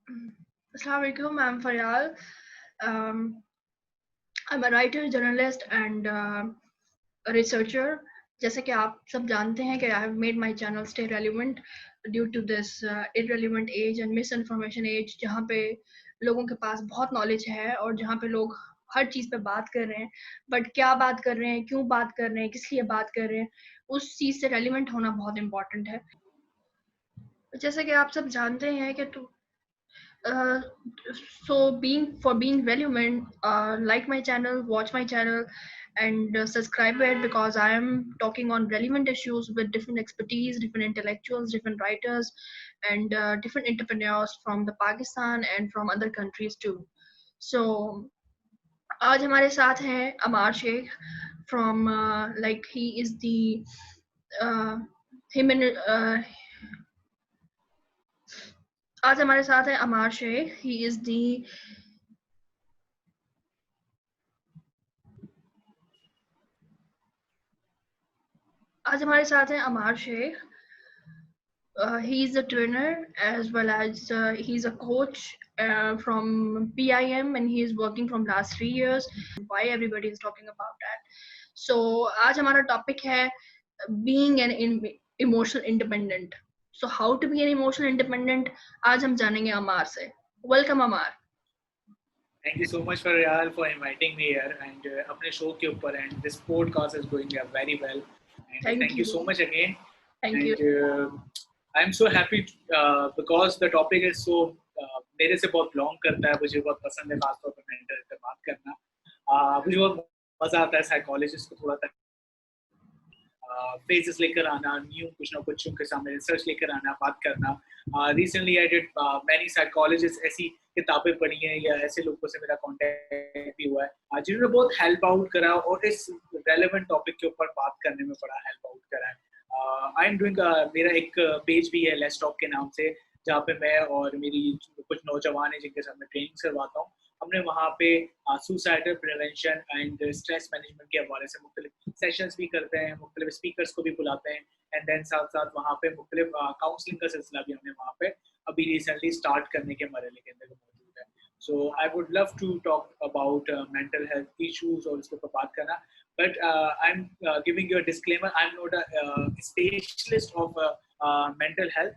Assalamu alaikum, I'm Faryal. Um, I'm a writer, journalist, and a researcher. जैसे कि आप सब जानते हैं कि I have made my channel stay relevant due to this irrelevant age and misinformation age, जहाँ पे लोगों के पास बहुत knowledge है और जहाँ पे लोग हर चीज़ पे बात कर रहे हैं, बट क्या बात कर रहे हैं, क्यों बात कर रहे हैं, किस लिए बात कर रहे हैं, उस चीज़ से relevant होना बहुत important है। जैसे कि आप सब जानते हैं कि Uh, so being relevant, like my channel, watch my channel, and subscribe it because I am talking on relevant issues with different expertise, different intellectuals, different writers, and different entrepreneurs from the Pakistan and from other countries too. So आज हमारे साथ हैं अमार Sheikh from like he is the uh, him and आज हमारे साथ है अमार Sheikh he is the आज हमारे साथ हैं अमार Sheikh he's a trainer as well as he's a coach from PIM and he is working from last 3 years. Why everybody is talking about that? So आज हमारा topic है being an emotional independent. So how to be an emotional independent? आज हम जानेंगे अमार से. Welcome Amar. Thank you so much Faryal for inviting me here and अपने show के ऊपर and this podcast is going very well and thank you so much again. Thank you. I'm so happy because the topic is so मेरे से बहुत belong करता है, मुझे बहुत पसंद है खासतौर पर मेंटल हेल्थ पे बात करना. मुझे बहुत मजा आता है साइकोलॉजिस्ट को थोड़ा फेजेस लेकर आना, न्यू कुछ ना कुछ उनके सामने रिसर्च लेकर आना, बात करना. Recently I did many psychologist ऐसी किताबें पढ़ी हैं या ऐसे लोगों से मेरा कांटेक्ट भी हुआ है जिन्होंने बहुत हेल्प आउट करा और इस रेलेवेंट टॉपिक के ऊपर बात करने में बड़ा हेल्प आउट करा है. आई एम डूइंग मेरा एक पेज भी है लेट्स टॉक के नाम से, जहाँ पे मैं और मेरी कुछ नौजवान हैं जिनके साथ मैं ट्रेनिंग करवाता हूँ. हमने वहाँ पे suicidal prevention and stress management के हवाले से मुख्तलिफ सेशंस भी करते हैं, मुख्तलिफ स्पीकर्स को भी बुलाते हैं एंड देन साथ साथ वहाँ पे मुख्तलिफ काउंसलिंग का सिलसिला भी हमने वहाँ पे अभी रिसेंटली स्टार्ट करने के मरहले के अंदर मौजूद है. So I would love to talk about mental health issues और उसके ऊपर बात करना, but I'm giving you a disclaimer. I'm not a specialist of mental health.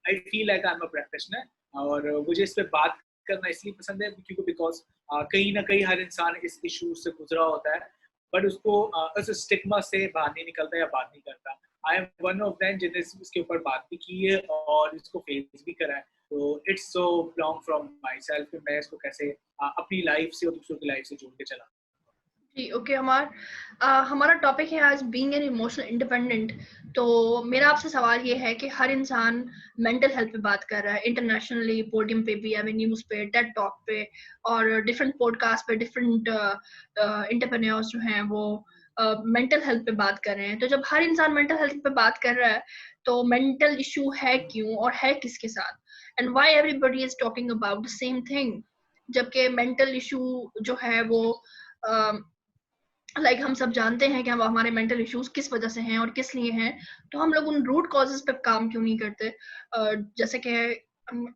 I feel like I'm a practitioner और मुझे इस पे बात करना इसलिए पसंद है क्योंकि बिकॉज कहीं ना कहीं हर इंसान इस इशू से गुजरा होता है बट उसको उस स्टिग्मा से बाहर नहीं निकलता या बात नहीं करता. I am one of them जिन्हें इसके ऊपर बात भी की है और इसको फेस भी करा है. तो it's so long from my self कि मैं इसको कैसे अपनी लाइफ से और दूसरों की लाइफ से जोड़ के चला. जी ओके हमारा टॉपिक है आज बीइंग एन इमोशनल इंडिपेंडेंट. तो मेरा आपसे सवाल ये है कि हर इंसान मेंटल हेल्थ पे बात कर रहा है इंटरनेशनली, पोडियम पे भी, न्यूज़ पे, टेड टॉक पे और डिफरेंट पॉडकास्ट पे डिफरेंट एंटरप्रेन्योर्स जो हैं वो मेंटल हेल्थ पे बात कर रहे हैं. तो जब हर इंसान मेंटल हेल्थ पे बात कर रहा है तो मेंटल इशू है क्यों और है किसके साथ, and why everybody is talking about the same thing, जबकि मेंटल इशू जो है वो लाइक हम सब जानते हैं कि हम हमारे मेंटल इश्यूज किस वजह से हैं और किस लिए हैं. तो हम लोग उन रूट कॉजेस पे काम क्यों नहीं करते. जैसे कि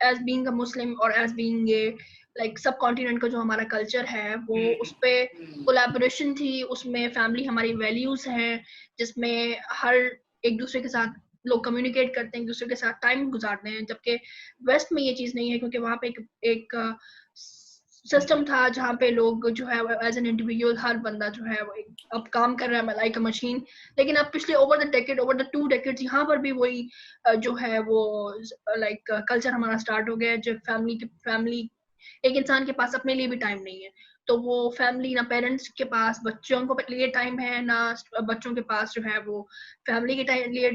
एज बीइंग अ मुस्लिम और एज बीइंग ए लाइक सब कॉन्टिनेंट का जो हमारा कल्चर है वो उस पे कोलैबोरेशन थी, उसमें फैमिली हमारी वैल्यूज हैं जिसमें हर एक दूसरे के साथ लोग कम्युनिकेट करते हैं, एक दूसरे के साथ टाइम गुजारते हैं, जबकि वेस्ट में ये चीज़ नहीं है क्योंकि वहाँ पे एक सिस्टम था जहाँ पे लोग जो है एज एन इंडिविजुअल हर बंदा जो है वो अब काम कर रहा है लाइक अ मशीन. लेकिन अब पिछले ओवर द 2 डेकेड्स यहाँ पर भी वही जो है वो लाइक कल्चर हमारा स्टार्ट हो गया है. जब फैमिली एक इंसान के पास अपने लिए भी टाइम नहीं है तो वो फैमिली ना पेरेंट्स के पास बच्चों को लिए टाइम है ना बच्चों के पास जो है वो फैमिली के लिए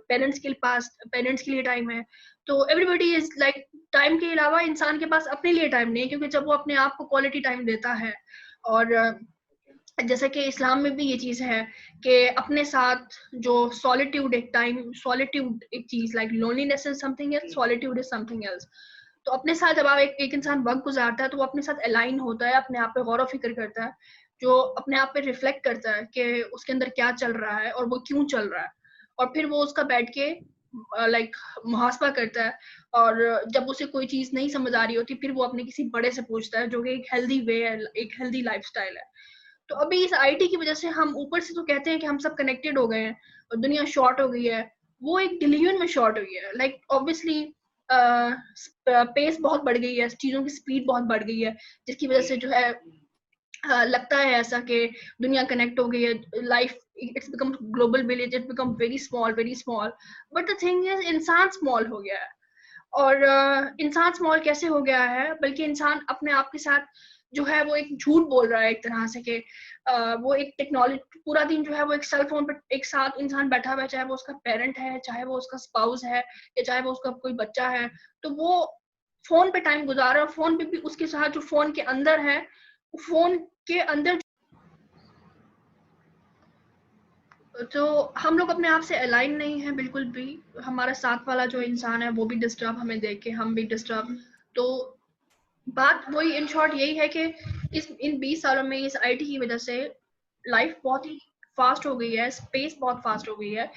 पेरेंट्स के लिए टाइम है. तो एवरीबॉडी इज लाइक टाइम के अलावा इंसान के पास अपने लिए टाइम नहीं है क्योंकि जब वो अपने आप को क्वालिटी टाइम देता है और जैसे कि इस्लाम में भी ये चीज़ है कि अपने साथ जो सॉलिट्यूड एक चीज़ like loneliness is something else, solitude is something else. तो अपने साथ जब आप एक इंसान वक्त गुजारता है तो वो अपने साथ अलाइन होता है, अपने आप पे गौर फिक्र करता है, जो अपने आप पे रिफ्लेक्ट करता है कि उसके अंदर क्या चल रहा है और वो क्यों चल रहा है, और फिर वो उसका बैठ के लाइक मुहासबा करता है, और जब उसे कोई चीज नहीं समझ आ रही होती फिर वो अपने किसी बड़े से पूछता है, जो कि एक हेल्दी वे है, एक हेल्दी लाइफस्टाइल है। तो अभी इस आईटी की वजह से हम ऊपर से तो कहते हैं कि हम सब कनेक्टेड हो गए हैं और दुनिया शॉर्ट हो गई है, वो एक डिलीजन में शॉर्ट हुई है। लाइक ऑब्वियसली पेस बहुत बढ़ गई है, चीजों की स्पीड बहुत बढ़ गई है, जिसकी वजह से जो है लगता है ऐसा कि दुनिया कनेक्ट हो गई है, life it's become global village, it become very small. But the thing is इंसान स्मॉल हो गया है। और इंसान स्मॉल कैसे हो गया है, बल्कि इंसान अपने आप के साथ जो है वो एक झूठ बोल रहा है एक तरह से कि वो एक टेक्नोलॉजी पूरा दिन जो है वो एक सेल फोन पे एक साथ इंसान बैठा हुआ है, चाहे वो उसका पेरेंट है, चाहे वो उसका स्पाउस है, या चाहे वो उसका कोई बच्चा है, तो वो फोन पे टाइम गुजार रहा है। फोन पे भी उसके साथ जो फोन के अंदर है, फोन के अंदर, तो हम लोग अपने आप से अलाइन नहीं है बिल्कुल भी। हमारा साथ वाला जो इंसान है वो भी डिस्टर्ब हमें देख के, हम भी डिस्टर्ब। तो बात वही इन शॉर्ट यही है कि इस इन 20 सालों में इस आईटी की वजह से लाइफ बहुत ही फास्ट हो गई है, स्पेस बहुत फास्ट हो गई है।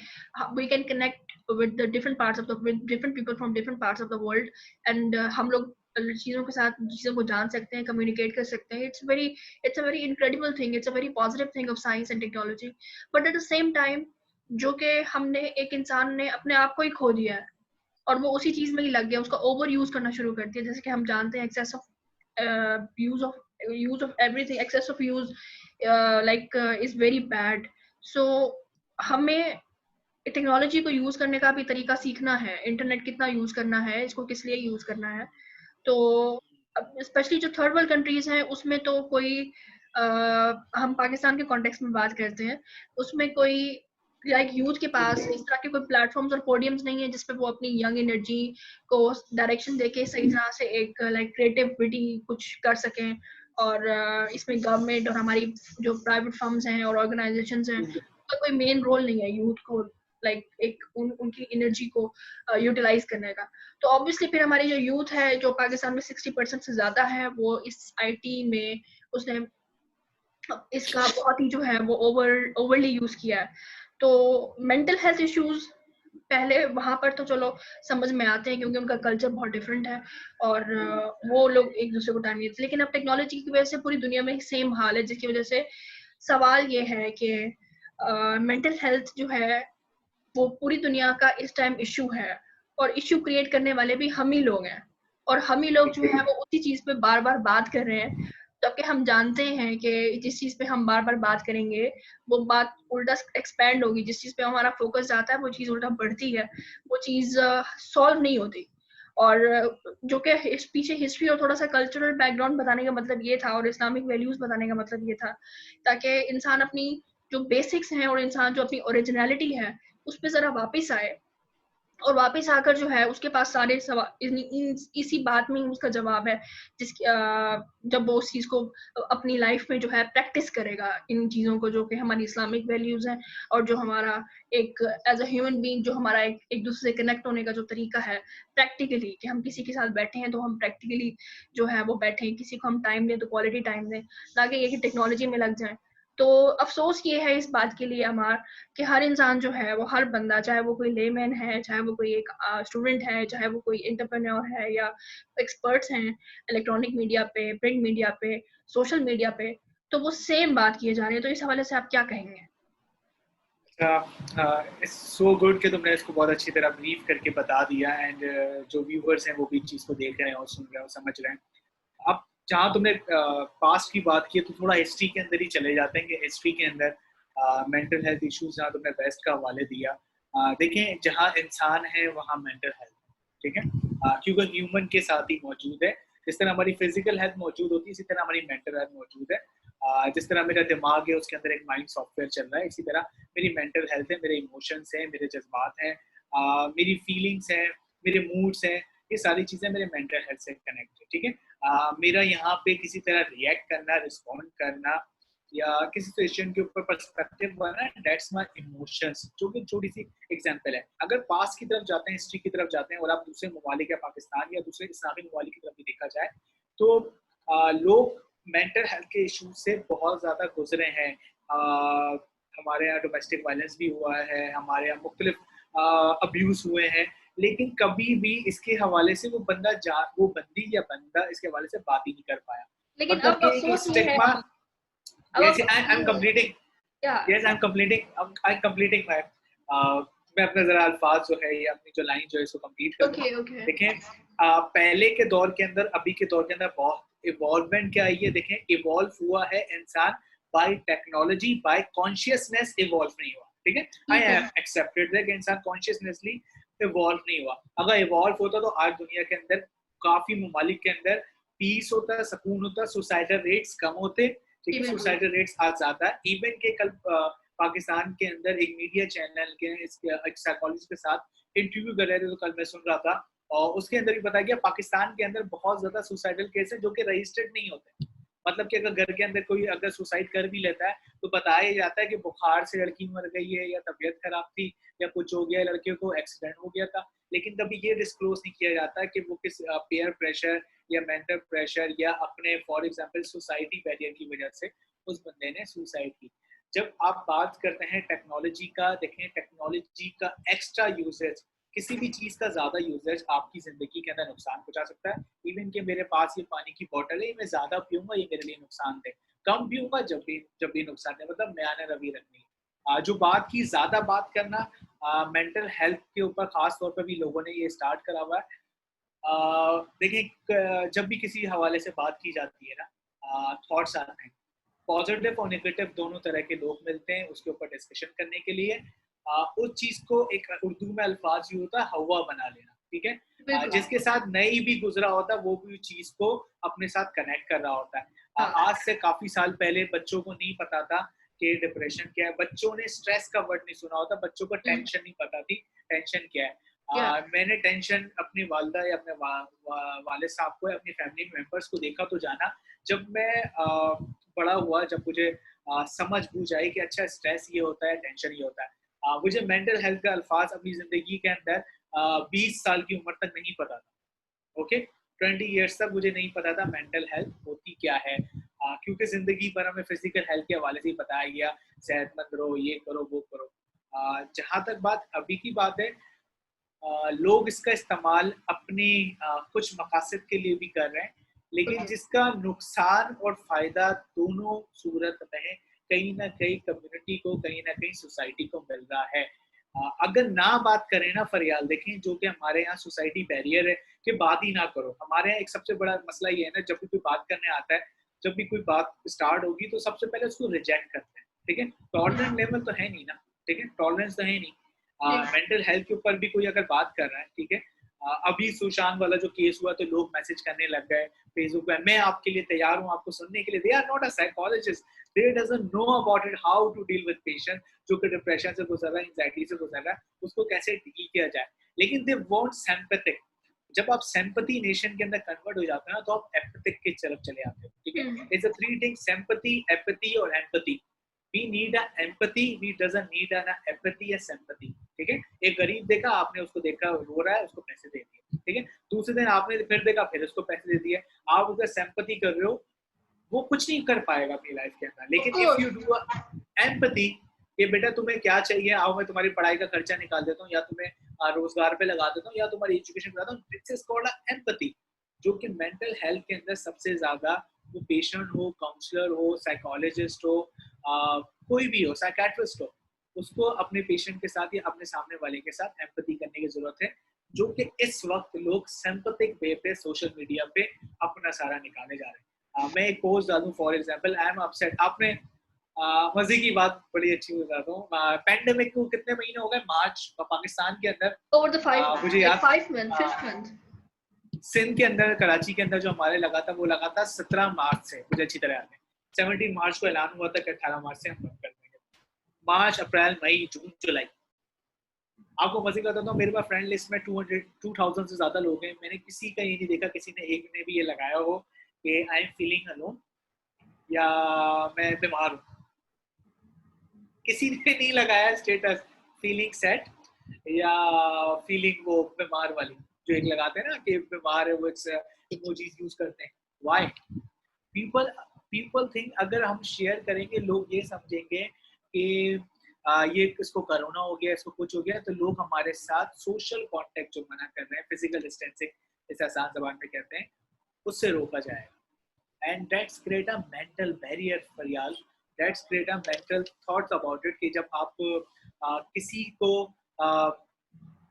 We can connect with the different parts of the with different people from different parts of the world, and हम लोग चीजों के साथ चीजों को जान सकते हैं, कम्युनिकेट कर सकते हैं। It's a very incredible thing, it's a very positive thing of science and technology. But at the same time जो कि हमने एक इंसान ने अपने आप को ही खो दिया है, और वो उसी चीज में ही लग गया, उसका ओवर यूज करना शुरू कर दिया। जैसे कि हम जानते हैं excess of use of everything, excess of use like is very bad. So हमें टेक्नोलॉजी को यूज करने का भी तरीका सीखना है, इंटरनेट कितना यूज करना है, इसको किस लिए यूज करना है। तो स्पेशली जो थर्ड वर्ल्ड कंट्रीज हैं उसमें तो कोई हम पाकिस्तान के कॉन्टेक्स्ट में बात करते हैं, उसमें कोई लाइक यूथ के पास इस तरह के कोई प्लेटफॉर्म्स और पोडियम्स नहीं है जिसपे वो अपनी यंग एनर्जी को डायरेक्शन देके सही तरह से एक लाइक क्रिएटिविटी कुछ कर सकें। और इसमें गवर्नमेंट और हमारी जो प्राइवेट फर्म्स हैं और ऑर्गेनाइजेशंस हैं, उनका कोई मेन रोल नहीं है यूथ को लाइक एक उनकी एनर्जी को यूटिलाइज करने का। तो ऑब्वियसली फिर हमारी जो यूथ है, जो पाकिस्तान में 60% से ज्यादा है, वो इस आईटी में उसने इसका बहुत ही जो है वो ओवरली यूज किया है। तो मेंटल हेल्थ इश्यूज पहले वहां पर तो चलो समझ में आते हैं क्योंकि उनका कल्चर बहुत डिफरेंट है, और वो लोग एक दूसरे को टाइम नहीं देते। लेकिन अब टेक्नोलॉजी की वजह से पूरी दुनिया में सेम हाल है, जिसकी वजह से सवाल ये है कि मेंटल हेल्थ जो है वो पूरी दुनिया का इस टाइम इश्यू है, और इश्यू क्रिएट करने वाले भी हम ही लोग हैं। और हम ही लोग जो है वो उसी चीज पे बार बार बात कर रहे हैं, जबकि हम जानते हैं कि जिस चीज पे हम बार बार बात करेंगे वो बात उल्टा एक्सपैंड होगी, जिस चीज पे हमारा फोकस जाता है वो चीज उल्टा बढ़ती है, वो चीज सॉल्व नहीं होती। और जो कि इस पीछे हिस्ट्री और थोड़ा सा कल्चरल बैकग्राउंड बताने का मतलब ये था, और इस्लामिक वैल्यूज बताने का मतलब ये था, ताकि इंसान अपनी जो बेसिक्स हैं और इंसान जो अपनी ओरिजिनलिटी है उस पर जरा वापस आए, और वापस आकर जो है उसके पास सारे सवाल इसी बात में ही उसका जवाब है, जिसकी जब वो उस चीज को अपनी लाइफ में जो है प्रैक्टिस करेगा, इन चीजों को जो कि हमारी इस्लामिक वैल्यूज हैं, और जो हमारा एक एज अ ह्यूमन बीइंग जो हमारा एक दूसरे से कनेक्ट होने का जो तरीका है प्रैक्टिकली, कि हम किसी के साथ बैठे हैं तो हम प्रैक्टिकली जो है वो बैठे, किसी को हम टाइम दें तो क्वालिटी टाइम दें, ना कि ये कि टेक्नोलॉजी में लग जाए। तो अफसोस ये है इस बात के लिए अमार, कि हर इंसान जो है वो हर बंदा, चाहे वो कोई लेमैन है, चाहे वो कोई एक स्टूडेंट है, चाहे वो कोई एंटरप्रेन्योर है, या एक्सपर्ट्स हैं इलेक्ट्रॉनिक मीडिया पे, प्रिंट मीडिया पे, सोशल मीडिया पे, तो वो सेम बात किए जा रहे हैं। तो इस हवाले से आप क्या कहेंगे? इट्स सो गुड कि तुमने इसको बहुत अच्छी तरह ब्रीफ करके बता दिया, एंड जो व्यूअर्स हैं वो भी चीज़ को देख रहे हैं और सुन रहे हैं और समझ रहे हैं। अब जहाँ तुमने पास्ट की बात की है तो थोड़ा हिस्ट्री के अंदर ही चले जाते हैं कि हिस्ट्री के अंदर मेंटल हेल्थ इश्यूज जहाँ तुमने वेस्ट का हवाले दिया, देखें जहाँ इंसान है वहाँ मेंटल हेल्थ, ठीक है, क्योंकि ह्यूमन के साथ ही मौजूद है। जिस तरह हमारी फिजिकल हेल्थ मौजूद होती है इसी तरह हमारी मेंटल हेल्थ मौजूद है। जिस तरह मेरा दिमाग है उसके अंदर एक माइंड सॉफ्टवेयर चल रहा है, इसी तरह मेरी मेंटल हेल्थ है, मेरे इमोशंस हैं, मेरे जज्बात हैं, मेरी फीलिंग्स हैं, मेरे मूड्स हैं, ये सारी चीज़ें मेरे मेंटल हेल्थ से कनेक्ट है, ठीक है। मेरा यहाँ पे किसी तरह रिएक्ट करना, रिस्पॉन्ड करना या किसी सिचुएशन के ऊपर perspective banana, that's my emotions, जो कि छोटी सी एग्जांपल है। अगर पास की तरफ जाते हैं, हिस्ट्री की तरफ जाते हैं और आप दूसरे ममालिक या पाकिस्तान या दूसरे इस्लामी ममालिक की तरफ भी देखा जाए तो लोग मेंटल हेल्थ के इशू से बहुत ज़्यादा गुजरे हैं। हमारे यहाँ डोमेस्टिक वायलेंस भी हुआ है, हमारे यहाँ मुख्तलिफ अब्यूज हुए हैं, लेकिन कभी भी इसके हवाले से वो बंदी या बंदा इसके हवाले से बात ही नहीं कर पाया। लेकिन मतलब अब कि एक अफसोस ये है, स्टिग्मा। अब yes अफसोस I'm ये है, completing या yes I'm completing my मैं अपने जरा अल्फाज जो है, ये अपनी जो लाइन जो है इसको कंप्लीट कर दूं। ओके ओके देखें, पहले के दौर के अंदर अभी के दौर के अंदर बहुत इवॉल्वमेंट क्या आई है। देखें, इवॉल्व हुआ है इंसान by technology, by consciousness evolve नहीं हुआ। ठीक है, आई ठीक है। हैव एक्सेप्टेड दैट कि इंसान कॉन्शियसनेसली इवॉल्व नहीं हुआ। अगर इवॉल्व होता तो आज दुनिया के अंदर काफी ममालिक के अंदर पीस होता, सुकून होता, सुसाइडल रेट्स कम होते। ठीक जी है, बिल्कुल। सुसाइडल रेट्स आज ज्यादा है। इवन के कल पाकिस्तान के अंदर एक मीडिया चैनल के एक साइकोलॉजिस्ट के साथ इंटरव्यू कर रहे थे, तो कल मैं सुन रहा था, और उसके अंदर भी बताया गया पाकिस्तान के अंदर बहुत ज्यादा सुसाइडल केस है जो कि रजिस्टर्ड नहीं होते। मतलब कि अगर घर के अंदर कोई अगर सुसाइड कर भी लेता है तो बताया जाता है कि बुखार से लड़की मर गई है, या तबीयत खराब थी, या कुछ हो गया, लड़के को एक्सीडेंट हो गया था। लेकिन कभी ये डिस्क्लोज नहीं किया जाता कि वो किस पेयर प्रेशर या मेंटल प्रेशर या अपने फॉर एग्जांपल सोसाइटी बैरियर की वजह से उस बंदे ने सुसाइड की। जब आप बात करते हैं टेक्नोलॉजी का, देखें टेक्नोलॉजी का एक्स्ट्रा यूसेज, किसी भी चीज का ज्यादा यूसेज आपकी जिंदगी के अंदर नुकसान पहुंचा सकता है। इवन कि मेरे पास ये पानी की बोतल है, मैं ज्यादा पीऊंगा ये मेरे लिए नुकसान है, कम पीऊंगा जब भी नुकसान है, मतलब म्यान रवि रखनी। जो बात की ज्यादा बात करना, मेंटल हेल्थ के ऊपर खास तौर पर भी लोगों ने ये स्टार्ट करा हुआ है। देखिए, जब भी किसी हवाले से बात की जाती है ना, थॉट्स आते हैं, पॉजिटिव और नेगेटिव दोनों तरह के लोग मिलते हैं उसके ऊपर डिस्कशन करने के लिए। उस चीज को एक उर्दू में अल्फाज यूज होता है हवा बना लेना। ठीक है, बिल्कुल। जिसके साथ नहीं भी गुजरा होता वो भी उस चीज को अपने साथ कनेक्ट कर रहा होता है। हाँ। आज से काफी साल पहले बच्चों को नहीं पता था कि डिप्रेशन क्या है, बच्चों ने स्ट्रेस का वर्ड नहीं सुना होता, बच्चों को टेंशन नहीं पता थी टेंशन क्या है। या मैंने टेंशन अपनी वालदा या अपने वालिद साहब को या अपनी फैमिली मेंबर्स को देखा तो जाना। जब मैं बड़ा हुआ, जब मुझे समझ बूझ आई कि अच्छा स्ट्रेस ये होता है, टेंशन ये होता है। मुझे मेंटल हेल्थ का अल्फाज अपनी जिंदगी के अंदर 20 साल की उम्र तक नहीं पता था। ओके, 20 ईयर्स तक मुझे नहीं पता था मेंटल हेल्थ होती क्या है। क्योंकि जिंदगी भर हमें फिजिकल हेल्थ के हवाले से ही बताया गया, सेहतमंद रहो, ये करो वो करो। जहाँ तक बात अभी की बात है, लोग इसका इस्तेमाल अपने कुछ मकासद के लिए भी कर रहे हैं, लेकिन ओके। जिसका नुकसान और फायदा दोनों सूरत में कहीं ना कहीं कम्युनिटी को, कहीं ना कहीं सोसाइटी को मिल रहा है। अगर ना बात करें ना फरियाल, देखें जो कि हमारे यहाँ सोसाइटी बैरियर है कि बात ही ना करो। हमारे यहाँ एक सबसे बड़ा मसला ये है ना, जब भी कोई बात करने आता है, जब भी कोई बात स्टार्ट होगी तो सबसे पहले उसको रिजेक्ट करते हैं। ठीक है, टॉलरेंट लेवल तो है नहीं ना। ठीक है, टॉलरेंस तो है नहीं। मेंटल हेल्थ के ऊपर भी कोई अगर बात कर रहा है, ठीक है, अभी सुशांत वाला जो केस हुआ तो लोग मैसेज करने लग गए फेसबुक पे, मैं आपके लिए तैयार हूँ आपको सुनने के लिए। They are not a psychologist, they doesn't know about it how to deal with patient जो कि डिप्रेशन से गुजर रहा है, एंजाइटी से गुजर रहा है, उसको कैसे डील किया जाए। लेकिन दे वांट सिंपैथिक। जब आप सिंपैथी नेशन के अंदर कन्वर्ट हो जाते हैं ना, तो आप एम्पैथिक की तरफ चले आते हो। ठीक है, it's a three thing, sympathy, empathy और empathy. We need a empathy, we doesn't need an apathy या sympathy। ठीक है, एक गरीब देखा आपने, उसको देखा रो रहा है, उसको पैसे दे दिए। ठीक है, दूसरे दिन आपने फिर देखा, फिर उसको पैसे दे दिए। आप उसका सिंपैथी कर रहे हो, वो कुछ नहीं कर पाएगा अपनी लाइफ के अंदर। लेकिन इफ यू डू एम्पैथी, ये बेटा तुम्हें क्या चाहिए, आओ मैं तुम्हारी पढ़ाई का खर्चा निकाल देता हूँ, या तुम्हें रोजगार पे लगा देता हूँ, या तुम्हारी एजुकेशन कराता हूँ, दिस इज कॉल्ड एम्पैथी। जो कि मेंटल हेल्थ के अंदर सबसे ज्यादा, वो पेशेंट हो, काउंसलर हो, साइकोलॉजिस्ट हो, कोई भी हो, साइकेट्रिस्ट हो, उसको अपने पेशेंट के साथ या अपने सामने वाले के साथ एम्पैथी करने की जरूरत है। जो कि इस वक्त लोग सिंपैथिक वे पे सोशल मीडिया पे अपना सारा निकाले जा रहे हैं। मैं एक पोस्ट डालूं, for example, I am upset. आपने मजे की बात बड़ी अच्छी बताता हूँ, पैंडेमिक को कितने महीने हो गए, मार्च पाकिस्तान के अंदर, ओवर द 5 मुझे like याद, 5 month 5th month। सिंध के अंदर, कराची के अंदर जो हमारे लगा था, वो लगा था 17 मार्च से, मुझे अच्छी तरह याद है। 17 मार्च को ऐलान हुआ था कि 18 मार्च से हम बंद कर देंगे। मार्च, अप्रैल, मई, जून, जुलाई। आपको मजे का बताता हूँ, मेरे पास फ्रेंड लिस्ट में 2000 से ज्यादा लोग हैं, मैंने किसी का ये नहीं देखा, किसी ने एक ने भी ये लगाया हो कि आई एम फीलिंग अलोन या मैं बीमार हूँ। किसी ने नहीं लगाया स्टेटस फीलिंग सेट या फीलिंग वो बीमार वाली, जो एक लगाते हैं ना कि बीमार है, वो इमोजीज यूज करते हैं। व्हाई? पीपल पीपल थिंक अगर हम शेयर करेंगे, लोग ये समझेंगे कि ये इसको कोरोना हो गया, इसको कुछ हो गया, तो लोग हमारे साथ सोशल कांटेक्ट जो मना कर रहे हैं, फिजिकल डिस्टेंसिंग इसे आसान जबान में कहते हैं, उससे रोका जाएगा। And that's create a mental barrier for y'all, that's create a mental thoughts about it, कि जब आप किसी को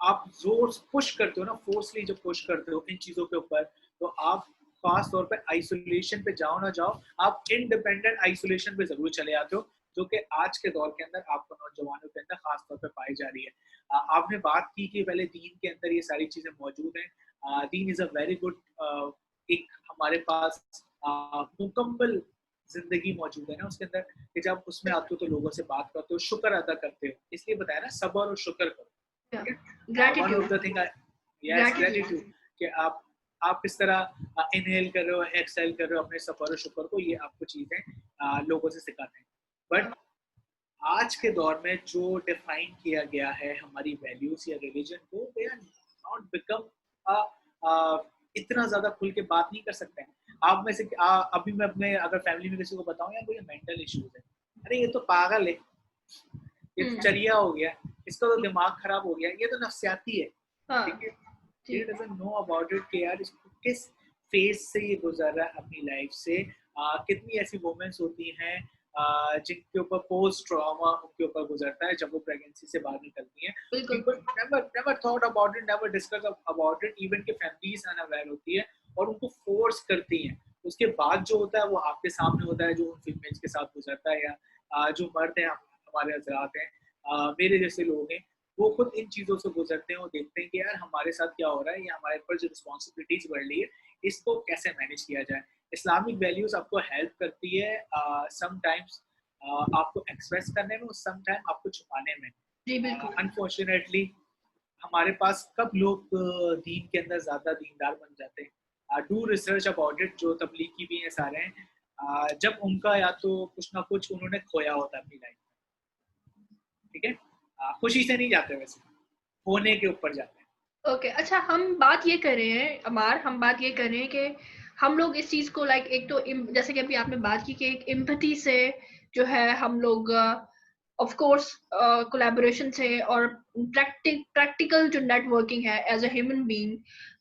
आप जोर पुश करते हो ना, फोर्सली जब पुश करते हो इन चीजों के ऊपर, तो आप खास तौर पे आइसोलेशन पे जाओ ना जाओ, आप इंडिपेंडेंट आइसोलेशन पे जरूर चले आते हो, जो कि आज के दौर के अंदर आपको नौजवानों के अंदर खास तौर पे पाई जा रही है। आपने बात की कि पहले दीन के अंदर ये सारी चीजें मौजूद हैं। दीन इज अ वेरी गुड, एक हमारे पास मुकम्मल जिंदगी मौजूद है ना उसके अंदर, कि जब उसमें आते हो तो लोगों से बात करते हो, शुक्र अदा करते हो, इसलिए बताया ना सब्र और शुक्र करो। One of the thing, yes, gratitude, कि आप इस तरह इनहेल कर रहे हो, एक्सहेल कर रहे हो अपने सफर और शुक्र को, ये आपको चीजें लोगों से सिखाते हैं। बट आज के दौर में जो डिफाइन किया गया है हमारी वैल्यूज या रिलीजन को, दे आर नॉट बिकम इतना ज्यादा खुल के बात नहीं कर सकते हैं। आप में से अभी मैं अपने अगर फैमिली में किसी को बताऊं यार ये मेंटल इश्यूज है, अरे ये तो पागल है, ये तो चरिया हो गया, इसका तो दिमाग खराब हो गया, ये तो नफ्सियाती है, ठीक है, he doesn't know about it कि यार इसको किस फेज से ये गुजर रहा है अपनी लाइफ से। कितनी ऐसी वुमेन्स होती हैं जिनके ऊपर पोस्ट ट्रॉमा उनके ऊपर गुजरता है जब वो प्रेगनेंसी से बाहर निकलती हैं। People never thought about it, never discuss about it, even कि फैमिलीज अनअवेयर होती है और उनको फोर्स करती हैं। उसके बाद जो होता है वो आपके सामने होता है, जो उन फीमेल्स के साथ गुजरता है, या जो मर्द हैं हमारे हजरात हैं, मेरे जैसे लोग हैं, वो खुद इन चीज़ों से गुजरते हैं, वो देखते हैं कि यार हमारे साथ क्या हो रहा है, या हमारे ऊपर जो रिस्पॉन्सिबिलिटीज बढ़ रही है इसको कैसे मैनेज किया जाए। इस्लामिक वैल्यूज आपको हेल्प करती है समटाइम्स आपको एक्सप्रेस करने में, समटाइम आपको छुपाने में। अनफॉर्चुनेटली हमारे पास कब लोग दीन के अंदर ज्यादा दीनदार बन जाते हैं। डू रिसर्च अबाउट इट, जो तबलीगी भी हैं सारे हैं, जब उनका या तो कुछ ना कुछ उन्होंने खोया होता है अपनी लाइफ में, ठीक है, खुशी से नहीं जाते, वैसे होने के ऊपर जाते हैं। ओके, अच्छा, हम बात ये कर रहे हैं अमार, हम बात ये कर रहे हैं कि हम लोग इस चीज को लाइक एक तो जैसे कि अभी आपने बात की कि एक एम्पैथी से जो है हम लोग ऑफ कोर्स कोलैबोरेशन से और प्रैक्टिकल जो नेटवर्किंग है as a human being,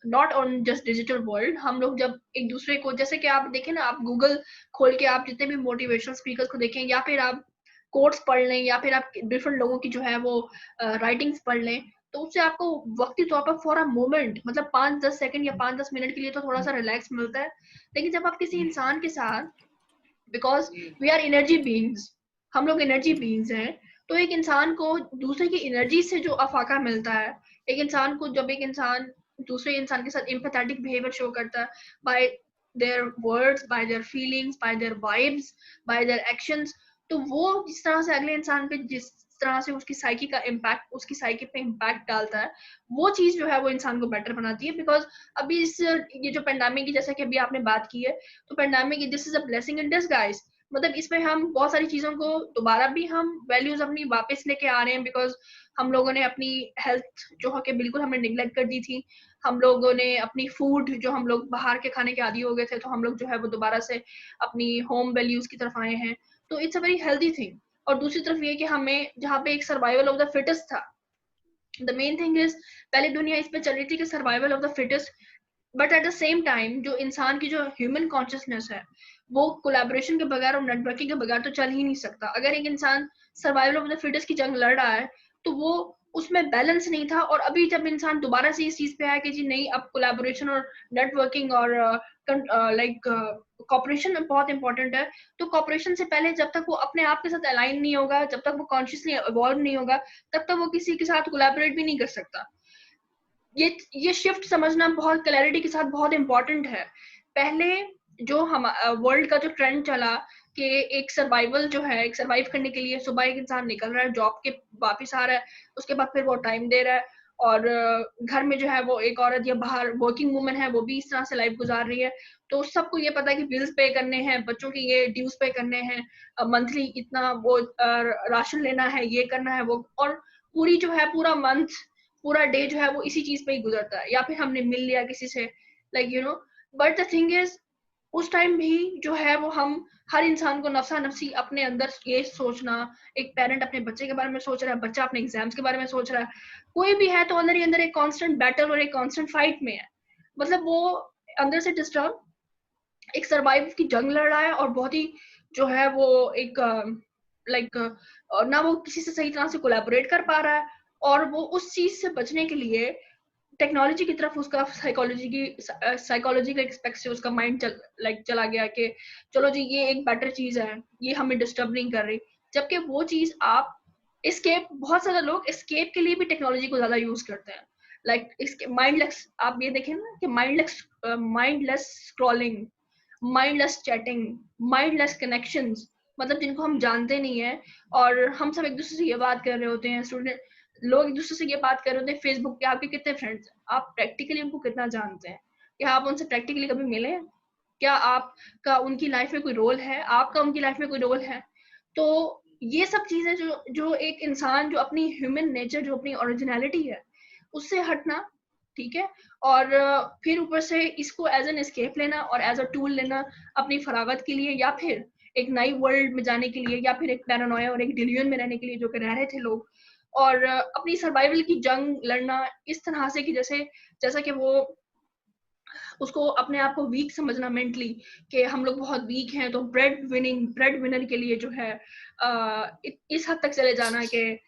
not on just digital world, हम लोग जब एक दूसरे को, जैसे कि आप देखें ना, आप गूगल खोल के आप जितने भी मोटिवेशनल स्पीकर्स को देखें, या फिर आप कोट्स पढ़ लें, या फिर आप डिफरेंट लोगों की जो है वो राइटिंग्स पढ़ लें, तो उससे आपको वक्ती तौर पर फॉर अ मोमेंट, मतलब 5-10 सेकंड या 5-10 मिनट के लिए तो थोड़ा सा रिलैक्स मिलता है। लेकिन जब आप किसी इंसान के साथ, because we are energy beings, हम लोग एनर्जी बीइंग्स हैं, तो एक इंसान को दूसरे की एनर्जी से जो अफाका मिलता है, एक इंसान को जब एक इंसान दूसरे इंसान के साथ एम्पैथेटिक बिहेवियर शो करता है bye their words, bye their feelings, bye there vibes, bye their actions, तो वो जिस तरह से अगले इंसान पे, जिस तरह से उसकी साइकी का इम्पैक्ट, उसकी साइकी पे इम्पैक्ट डालता है, वो चीज जो है वो इंसान को बेटर बनाती है। बिकॉज अभी ये जो पेंडेमिक की, जैसा कि अभी आपने बात की है, तो pandemic this is a blessing in disguise, मतलब इसमें हम बहुत सारी चीजों को दोबारा भी हम वैल्यूज अपनी वापस लेके आ रहे हैं, बिकॉज हम लोगों ने अपनी हेल्थ जो है कि बिल्कुल हमें निगलेक्ट कर दी थी, हम लोगों ने अपनी फूड, जो हम लोग बाहर के खाने के आदी हो गए थे, तो हम लोग जो है वो दोबारा से अपनी होम वैल्यूज की तरफ आए हैं, तो it's a very healthy thing. और दूसरी तरफ ये कि हमें जहाँ पे एक सर्वाइवल ऑफ द फिटेस्ट था, द मेन थिंग इज, पहले दुनिया इस पे चल रही थी कि survival of the fittest, but at the same time जो इंसान की जो ह्यूमन कॉन्शियसनेस है, वो कोलैबोरेशन के बगैर और नेटवर्किंग के बगैर तो चल ही नहीं सकता। अगर एक इंसान सर्वाइवल ऑफ द फिटेस्ट की जंग लड़ रहा है, तो वो उसमें बैलेंस नहीं था, और अभी जब इंसान दोबारा से इस चीज पे आया कि जी नहीं, अब कोलैबोरेशन और नेटवर्किंग और लाइक कॉपरेशन बहुत इंपॉर्टेंट है, तो कॉपरेशन से पहले जब तक वो अपने आप के साथ अलाइन नहीं होगा, जब तक वो कॉन्शियसली इवॉल्व नहीं होगा, तब तक वो किसी के साथ कोलैबोरेट भी नहीं कर सकता। ये शिफ्ट समझना बहुत क्लैरिटी के साथ बहुत इंपॉर्टेंट है। पहले जो हम वर्ल्ड का जो ट्रेंड चला कि एक सर्वाइवल जो है, एक सर्वाइव करने के लिए सुबह एक इंसान निकल रहा है, जॉब के वापस आ रहा है, उसके बाद फिर वो टाइम दे रहा है, और घर में जो है वो एक औरत या बाहर वर्किंग वुमन है, वो भी इस तरह से लाइफ गुजार रही है, तो सबको ये पता है कि बिल्स पे करने हैं, बच्चों की ये ड्यूज पे करने हैं, मंथली इतना वो राशन लेना है, ये करना है वो, और पूरी जो है पूरा मंथ, पूरा डे जो है वो इसी चीज पे ही गुजरता है, या फिर हमने मिल लिया किसी से, like you know. But the thing is, उस टाइम भी जो है वो हम हर इंसान को नफसा नफसी अपने अंदर ये सोचना, एक पेरेंट अपने बच्चे के बारे में सोच रहा है, बच्चा अपने एग्जाम्स के बारे में सोच रहा है, कोई भी है तो अंदर ही अंदर एक कांस्टेंट बैटल और एक कांस्टेंट फाइट में है। मतलब वो अंदर से डिस्टर्ब एक सर्वाइव की जंग लड़ रहा है, और बहुत ही जो है वो एक लाइक ना वो किसी से सही तरह से कोलैबोरेट कर पा रहा है, और वो उस चीज से बचने के लिए टेक्नोलॉजी की तरफ उसका साइकोलॉजिकल एस्पेक्ट से उसका माइंड चला गया कि चलो जी ये एक बेटर चीज है, ये हमें डिस्टर्ब नहीं कर रही। जबकि वो चीज आप एस्केप, बहुत सारे लोग एस्केप के लिए भी टेक्नोलॉजी को ज्यादा यूज करते हैं। इसके माइंडलेस, आप ये देखें ना कि mindless scrolling, mindless chatting, mindless connections, मतलब जिनको हम जानते नहीं है, और हम सब एक दूसरे से ये बात कर रहे होते हैं, स्टूडेंट लोग एक दूसरे से ये बात कर रहे होते हैं फेसबुक पे, आपके कितने फ्रेंड्स हैं, आप प्रैक्टिकली उनको कितना जानते हैं, क्या आप उनसे प्रैक्टिकली कभी मिले हैं, क्या आपका उनकी लाइफ में कोई रोल है, आपका उनकी लाइफ में कोई रोल है। तो ये सब चीजें जो जो एक इंसान जो अपनी ह्यूमन नेचर, जो अपनी ओरिजिनलिटी है उससे हटना, ठीक है, और फिर ऊपर से इसको एज एन एस्केप लेना और एज अ टूल लेना अपनी फरागत के लिए, या फिर एक नई वर्ल्ड में जाने के लिए, या फिर एक पैरानोया और एक डिल्यूजन में रहने के लिए जो कि रह रहे थे लोग, और अपनी सर्वाइवल की जंग लड़ना इस तरह से कि जैसा कि वो उसको अपने आप को वीक समझना मेंटली, कि हम लोग बहुत वीक हैं, तो ब्रेड विनर के लिए जो है इस हद तक चले जाना कि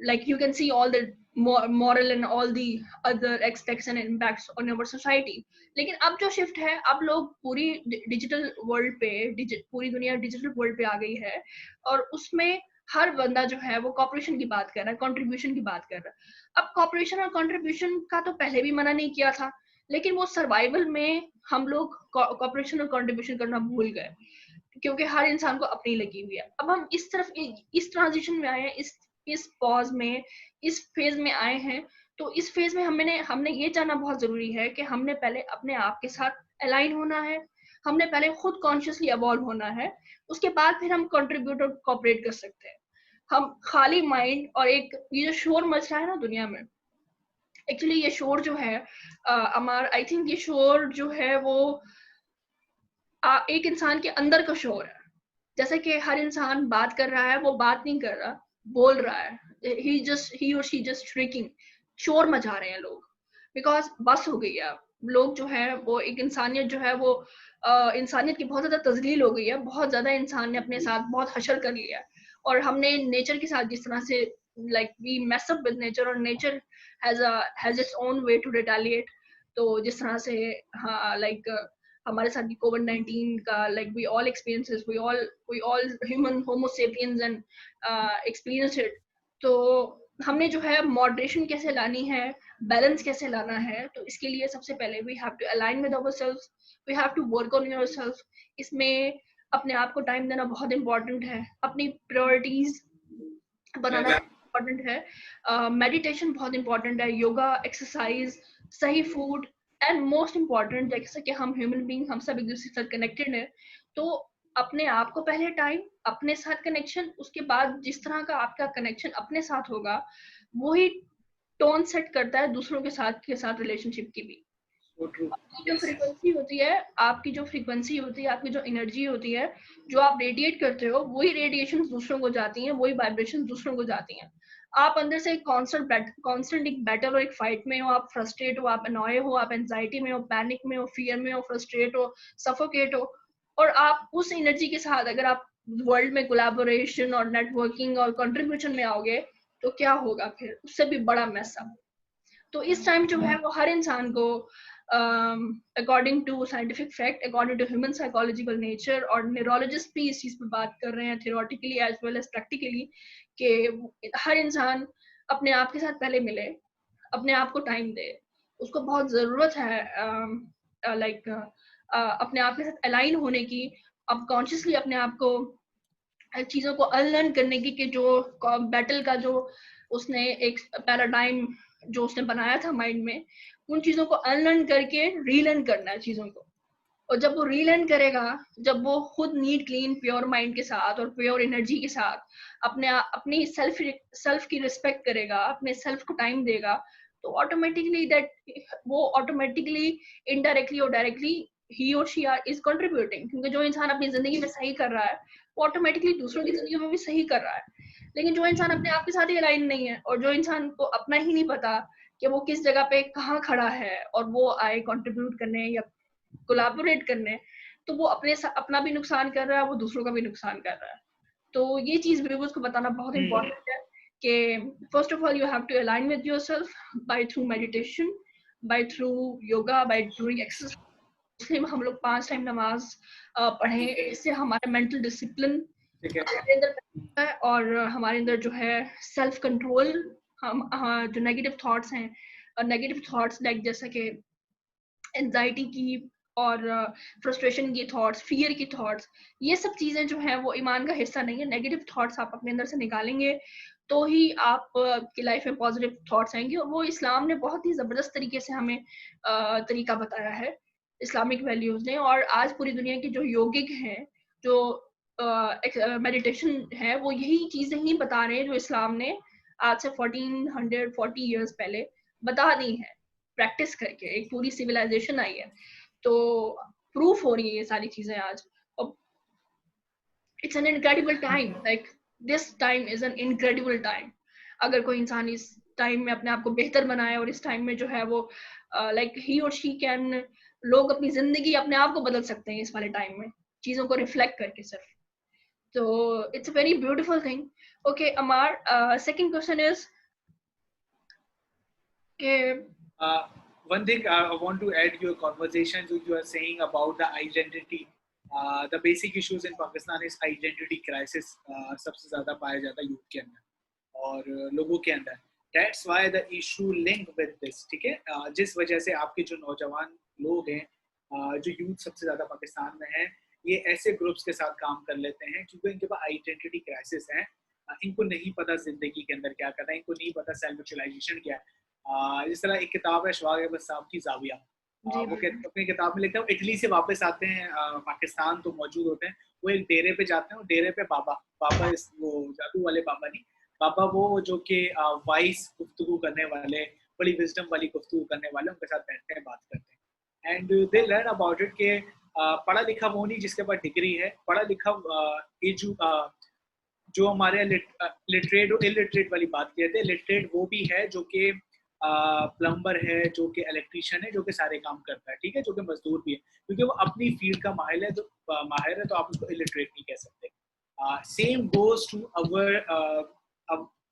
like you can see all the moral and all the other aspects and impacts on our society। लेकिन अब जो शिफ्ट है, अब लोग पूरी डिजिटल वर्ल्ड पे, पूरी दुनिया डिजिटल वर्ल्ड पे आ गई है, और उसमें हर बंदा जो है वो कॉपरेशन की बात कर रहा है, कंट्रीब्यूशन की बात कर रहा है। अब कॉपरेशन और कंट्रीब्यूशन का तो पहले भी मना नहीं किया था, लेकिन वो सर्वाइवल में हम लोग कॉपरेशन और कंट्रीब्यूशन करना भूल गए, क्योंकि हर इंसान को अपनी लगी हुई है। अब हम इस तरफ इस ट्रांजिशन में आए हैं, इस पॉज में, इस फेज में आए हैं। तो इस फेज में हमने ये जानना बहुत जरूरी है कि हमने पहले अपने आप के साथ अलाइन होना है, हमने पहले खुद कॉन्शियसली इवॉल्व होना है, उसके बाद फिर हम कंट्रीब्यूट और कोऑपरेट कर सकते हैं। हम खाली माइंड और एक ये जो शोर मच रहा है ना दुनिया में, एक्चुअली ये शोर जो है अमर, आई थिंक ये शोर जो है वो एक इंसान के अंदर का शोर है। जैसे कि हर इंसान बात कर रहा है, वो बात नहीं कर रहा, बोल रहा है, ही और शी जस्ट श्रीकिंग, शोर मचा रहे हैं लोग, बिकॉज बस हो गई है। लोग जो है वो एक इंसानियत जो है वो इंसानियत की बहुत ज्यादा तजलील हो गई है, बहुत ज्यादा इंसान ने अपने साथ बहुत हशर कर लिया है, और हमने नेचर के साथ जिस तरह से like we mess up with nature, और nature has its own way to retaliate. तो जिस तरह से हाँ लाइक हमारे साथ भी कोविड-19 का like we all human homo sapiens and experience it. तो हमने जो है मॉडरेशन कैसे लानी है, बैलेंस कैसे लाना है, तो इसके लिए सबसे पहले we have to align with ourselves, we have to work on yourself. इसमें अपने आप को टाइम देना बहुत इंपॉर्टेंट है, अपनी प्रायोरिटीज बनाना इम्पोर्टेंट है, मेडिटेशन बहुत इंपॉर्टेंट है, योगा, एक्सरसाइज, सही फूड, एंड मोस्ट इम्पॉर्टेंट जैसे कि हम ह्यूमन बीइंग, हम सब एक दूसरे के साथ कनेक्टेड है, तो अपने आप को पहले टाइम, अपने साथ कनेक्शन, उसके बाद जिस तरह का आपका कनेक्शन अपने साथ होगा वही टोन सेट करता है दूसरों के साथ रिलेशनशिप की भी। आपकी जो फ्रीक्वेंसी होती है, आपकी जो एनर्जी होती है, जो आप रेडिएट करते हो, वही रेडिएशन दूसरों को जाती हैं, वही वाइब्रेशन दूसरों को जाती हैं। आप अंदर से कांस्टेंट एक बैटल और एक फाइट में हो, आप फ्रस्ट्रेट हो, आप अनॉय हो, आप एंजाइटी में हो, पैनिक में हो, फियर में हो, फ्रस्ट्रेट हो, सफोकेट हो, और आप उस एनर्जी के साथ अगर आप वर्ल्ड में कोलैबोरेशन और नेटवर्किंग और कंट्रीब्यूशन में आओगे, तो क्या होगा फिर, उससे भी बड़ा मैस अप। तो इस टाइम जो है वो हर इंसान को according to scientific fact, according to human psychological nature, और न्यूरोलॉजिस्ट भी इस चीज पे बात कर रहे हैं theoretically as well as practically, कि हर इंसान अपने आप के साथ पहले मिले, अपने आप को टाइम दे, उसको बहुत जरूरत है लाइक अपने आप के साथ अलाइन होने की, अब कॉन्शियसली अपने आप को चीजों को अनलर्न करने की, कि जो बैटल का जो उसने एक पैराडाइम जो उसने बनाया था माइंड में, उन चीजों को अनलर्न करके रीलर्न करना है चीजों को। और जब वो रीलर्न करेगा, जब वो खुद नीट क्लीन प्योर माइंड के साथ और प्योर एनर्जी के साथ अपनी सेल्फ की रिस्पेक्ट करेगा, अपने सेल्फ को टाइम देगा, तो ऑटोमेटिकली वो ऑटोमेटिकली इनडायरेक्टली और directly he or she is contributing, क्योंकि जो इंसान अपनी जिंदगी में सही कर रहा है वो ऑटोमेटिकली दूसरों की जिंदगी में भी सही कर रहा है। लेकिन जो इंसान अपने आप के साथ ही अलाइन नहीं है और जो इंसान को अपना ही नहीं पता कि वो किस जगह पे कहाँ खड़ा है और वो आए कंट्रीब्यूट करने या कोलैबोरेट करने, तो वो अपना भी नुकसान कर रहा है, वो दूसरों का भी नुकसान कर रहा है। तो ये चीज व्यूअर्स को बताना बहुत इंपॉर्टेंट है कि first of all you have to align with yourself by through meditation, by through yoga, by doing exercise. Muslim हम लोग 5 टाइम नमाज पढ़े, इससे हमारा मेंटल डिसिप्लिन हमारे अंदर है और हमारे अंदर जो है सेल्फ कंट्रोल, हम जो नेगेटिव थॉट्स हैं, नेगेटिव थॉट्स लाइक जैसा कि एंजाइटी की और फ्रस्ट्रेशन की थॉट्स, फियर की थॉट्स, ये सब चीजें जो हैं वो ईमान का हिस्सा नहीं है। नेगेटिव थॉट्स आप अपने अंदर से निकालेंगे तो ही आप की लाइफ में पॉजिटिव थॉट्स आएंगे। और वो इस्लाम ने बहुत ही जबरदस्त तरीके से हमें तरीका बताया है इस्लामिक वैल्यूज ने। और आज पूरी दुनिया के जो योगिक हैं, जो मेडिटेशन है, वो यही चीजें ही बता रहे हैं जो इस्लाम ने आज से 1440 ईयर्स पहले बता दी है प्रैक्टिस करके। एक पूरी सिविलाइजेशन आई है, तो प्रूफ हो रही है ये सारी चीजें आज। It's an incredible time, like this time is an incredible time. अगर कोई इंसान इस टाइम में अपने आप को बेहतर बनाए और इस टाइम में जो है वो लाइक ही और शी कैन, लोग अपनी जिंदगी अपने आप को बदल सकते हैं इस वाले टाइम में, चीजों को रिफ्लेक्ट करके सिर्फ। तो it's a very beautiful thing. Okay Amar, second question is के one thing I want to add your conversation to you are saying about the identity. The basic issues in Pakistan is identity crisis. सबसे ज़्यादा पाया जाता है youth के अंदर और लोगों के अंदर. That's why the issue link with this. ठीक है, जिस वजह से आपके जो नौजवान लोग हैं, जो यूथ सबसे ज़्यादा पाकिस्तान में है, ये ऐसे ग्रुप्स के साथ काम कर लेते हैं क्योंकि इनके पास आइडेंटिटी क्राइसिस है. इनको नहीं पता जिंदगी के अंदर क्या करना है, इनको नहीं पता सेल्फ एक्चुअलाइजेशन क्या है. जिस तरह एक किताब है शवाग अहमद साहब की जाविया, वो अपनी किताब में लिखता है इटली से वापस आते हैं पाकिस्तान, तो मौजूद होते हैं, वो एक डेरे पे जाते हैं और डेरे पे बाबा वो जादू वाले बाबा नहीं, बाबा वो जो कि वाइस गुफ्तगू करने वाले, बड़ी विजडम वाली गुफ्तगू करने वाले, उनके साथ बैठते हैं, बात करते हैं and they learn about it के पढ़ा लिखा वो नहीं जिसके पास डिग्री है, पढ़ा लिखा जो हमारे लिटरेट और इलिटरेट वाली बात कहते हैं, लिटरेट वो भी है जो कि प्लम्बर है, जो कि इलेक्ट्रिशियन है, जो कि सारे काम करता है, ठीक है, जो कि मजदूर भी है, क्योंकि वो अपनी फील्ड का माहिर है, तो आप उसको इलिटरेट नहीं कह सकते. Same goes to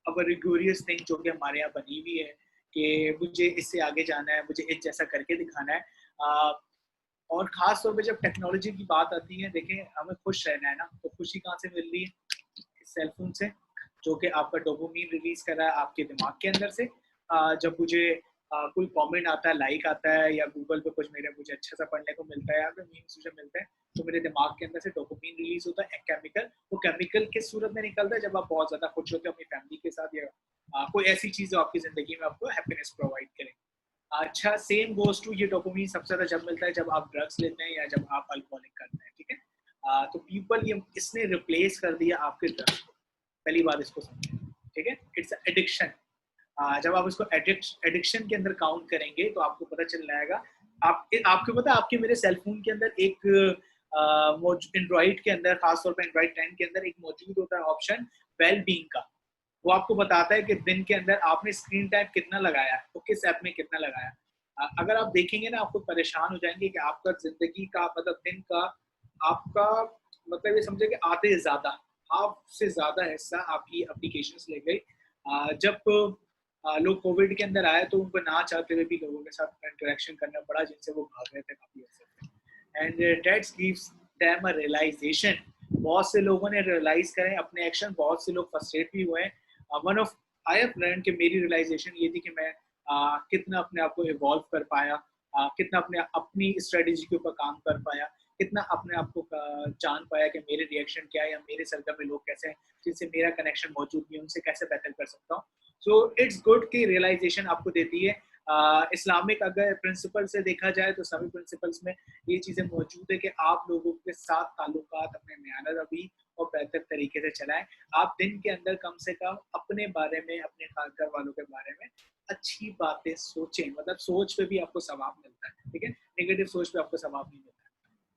our rigorous thing जो कि हमारे यहाँ बनी हुई है कि मुझे इससे आगे जाना है, मुझे इस जैसा करके दिखाना है. और खास तौर पे जब टेक्नोलॉजी की बात आती है, देखें हमें खुश रहना है ना, तो खुशी कहाँ से मिल रही है? सेलफोन से, जो कि आपका डोपामिन रिलीज कर रहा है आपके दिमाग के अंदर से. जब मुझे कोई कमेंट आता है, लाइक आता है, या गूगल पे मुझे अच्छा सा पढ़ने को मिलता है या फिर मीम्स मुझे मिलते हैं, तो मेरे दिमाग के अंदर से डोपामिन रिलीज होता है, एक केमिकल. वो केमिकल किस सूरत में निकलता है? जब आप बहुत ज्यादा खुश होते हो अपनी फैमिली के साथ, या कोई ऐसी चीज जो आपकी जिंदगी में आपको हैप्पीनेस प्रोवाइड करे. अच्छा, सेम गोज टू, ये डोपामिन सबसे ज्यादा जब मिलता है जब आप ड्रग्स लेते हैं या जब आप अल्कोहलिक करते हैं, ठीक है. तो पीपल, ये इसने रिप्लेस कर दिया आपके ड्रग्स को. पहली बात इसको समझें, ठीक है. It's addiction. जब आप इसको एडिक्शन के अंदर काउंट करेंगे तो आपको पता चल जाएगा. आपको पता है आपके मेरे सेलफोन के अंदर एक एंड्रॉइड के अंदर, खासतौर पर एंड्रॉइड 10 के अंदर एक मौजूद होता है ऑप्शन वेल बीइंग का. वो आपको बताता है कि दिन के अंदर आपने स्क्रीन टाइम कितना लगाया है, तो किस ऐप में कितना लगाया. अगर आप देखेंगे ना, आपको परेशान हो जाएंगे कि आपका जिंदगी का मतलब दिन का आपका मतलब ये समझे कि आधे से ज्यादा हिस्सा आपकी एप्लीकेशंस ले गई. जब लोग कोविड के अंदर आए तो उनको ना चाहते हुए भी लोगों के साथ इंटरेक्शन करना पड़ा, जिनसे वो भाग रहे थे काफी अर्से. And that gives them a realisation. बहुत से लोगों ने रियलाइज करें अपने एक्शन, बहुत से लोग फ्रस्ट्रेट भी हुए हैं. One of I have learn कि मेरी रियलाइजेशन ये थी कि मैं कितना अपने आप को इवॉल्व कर पाया, कितना अपनी स्ट्रेटेजी के ऊपर काम कर पाया, कितना अपने आप को जान पाया कि मेरे रिएक्शन क्या है या मेरे सर्कल में लोग कैसे हैं जिनसे मेरा कनेक्शन मौजूद नहीं है, उनसे कैसे बेहतर कर सकता हूँ. सो इट्स गुड कि रियलाइजेशन आपको देती है. इस्लामिक अगर प्रिंसिपल से देखा जाए तो सभी प्रिंसिपल्स में ये चीज़ें मौजूद है कि आप लोगों के साथ ताल्लुकात अपने मेहनत अभी और बेहतर तरीके से चलाएं. आप दिन के अंदर कम से कम अपने बारे में, अपने घर वालों के बारे में अच्छी बातें सोचें. मतलब सोच पे भी आपको सवाब मिलता है, ठीक है, नेगेटिव सोच पे आपको सवाब नहीं मिलता.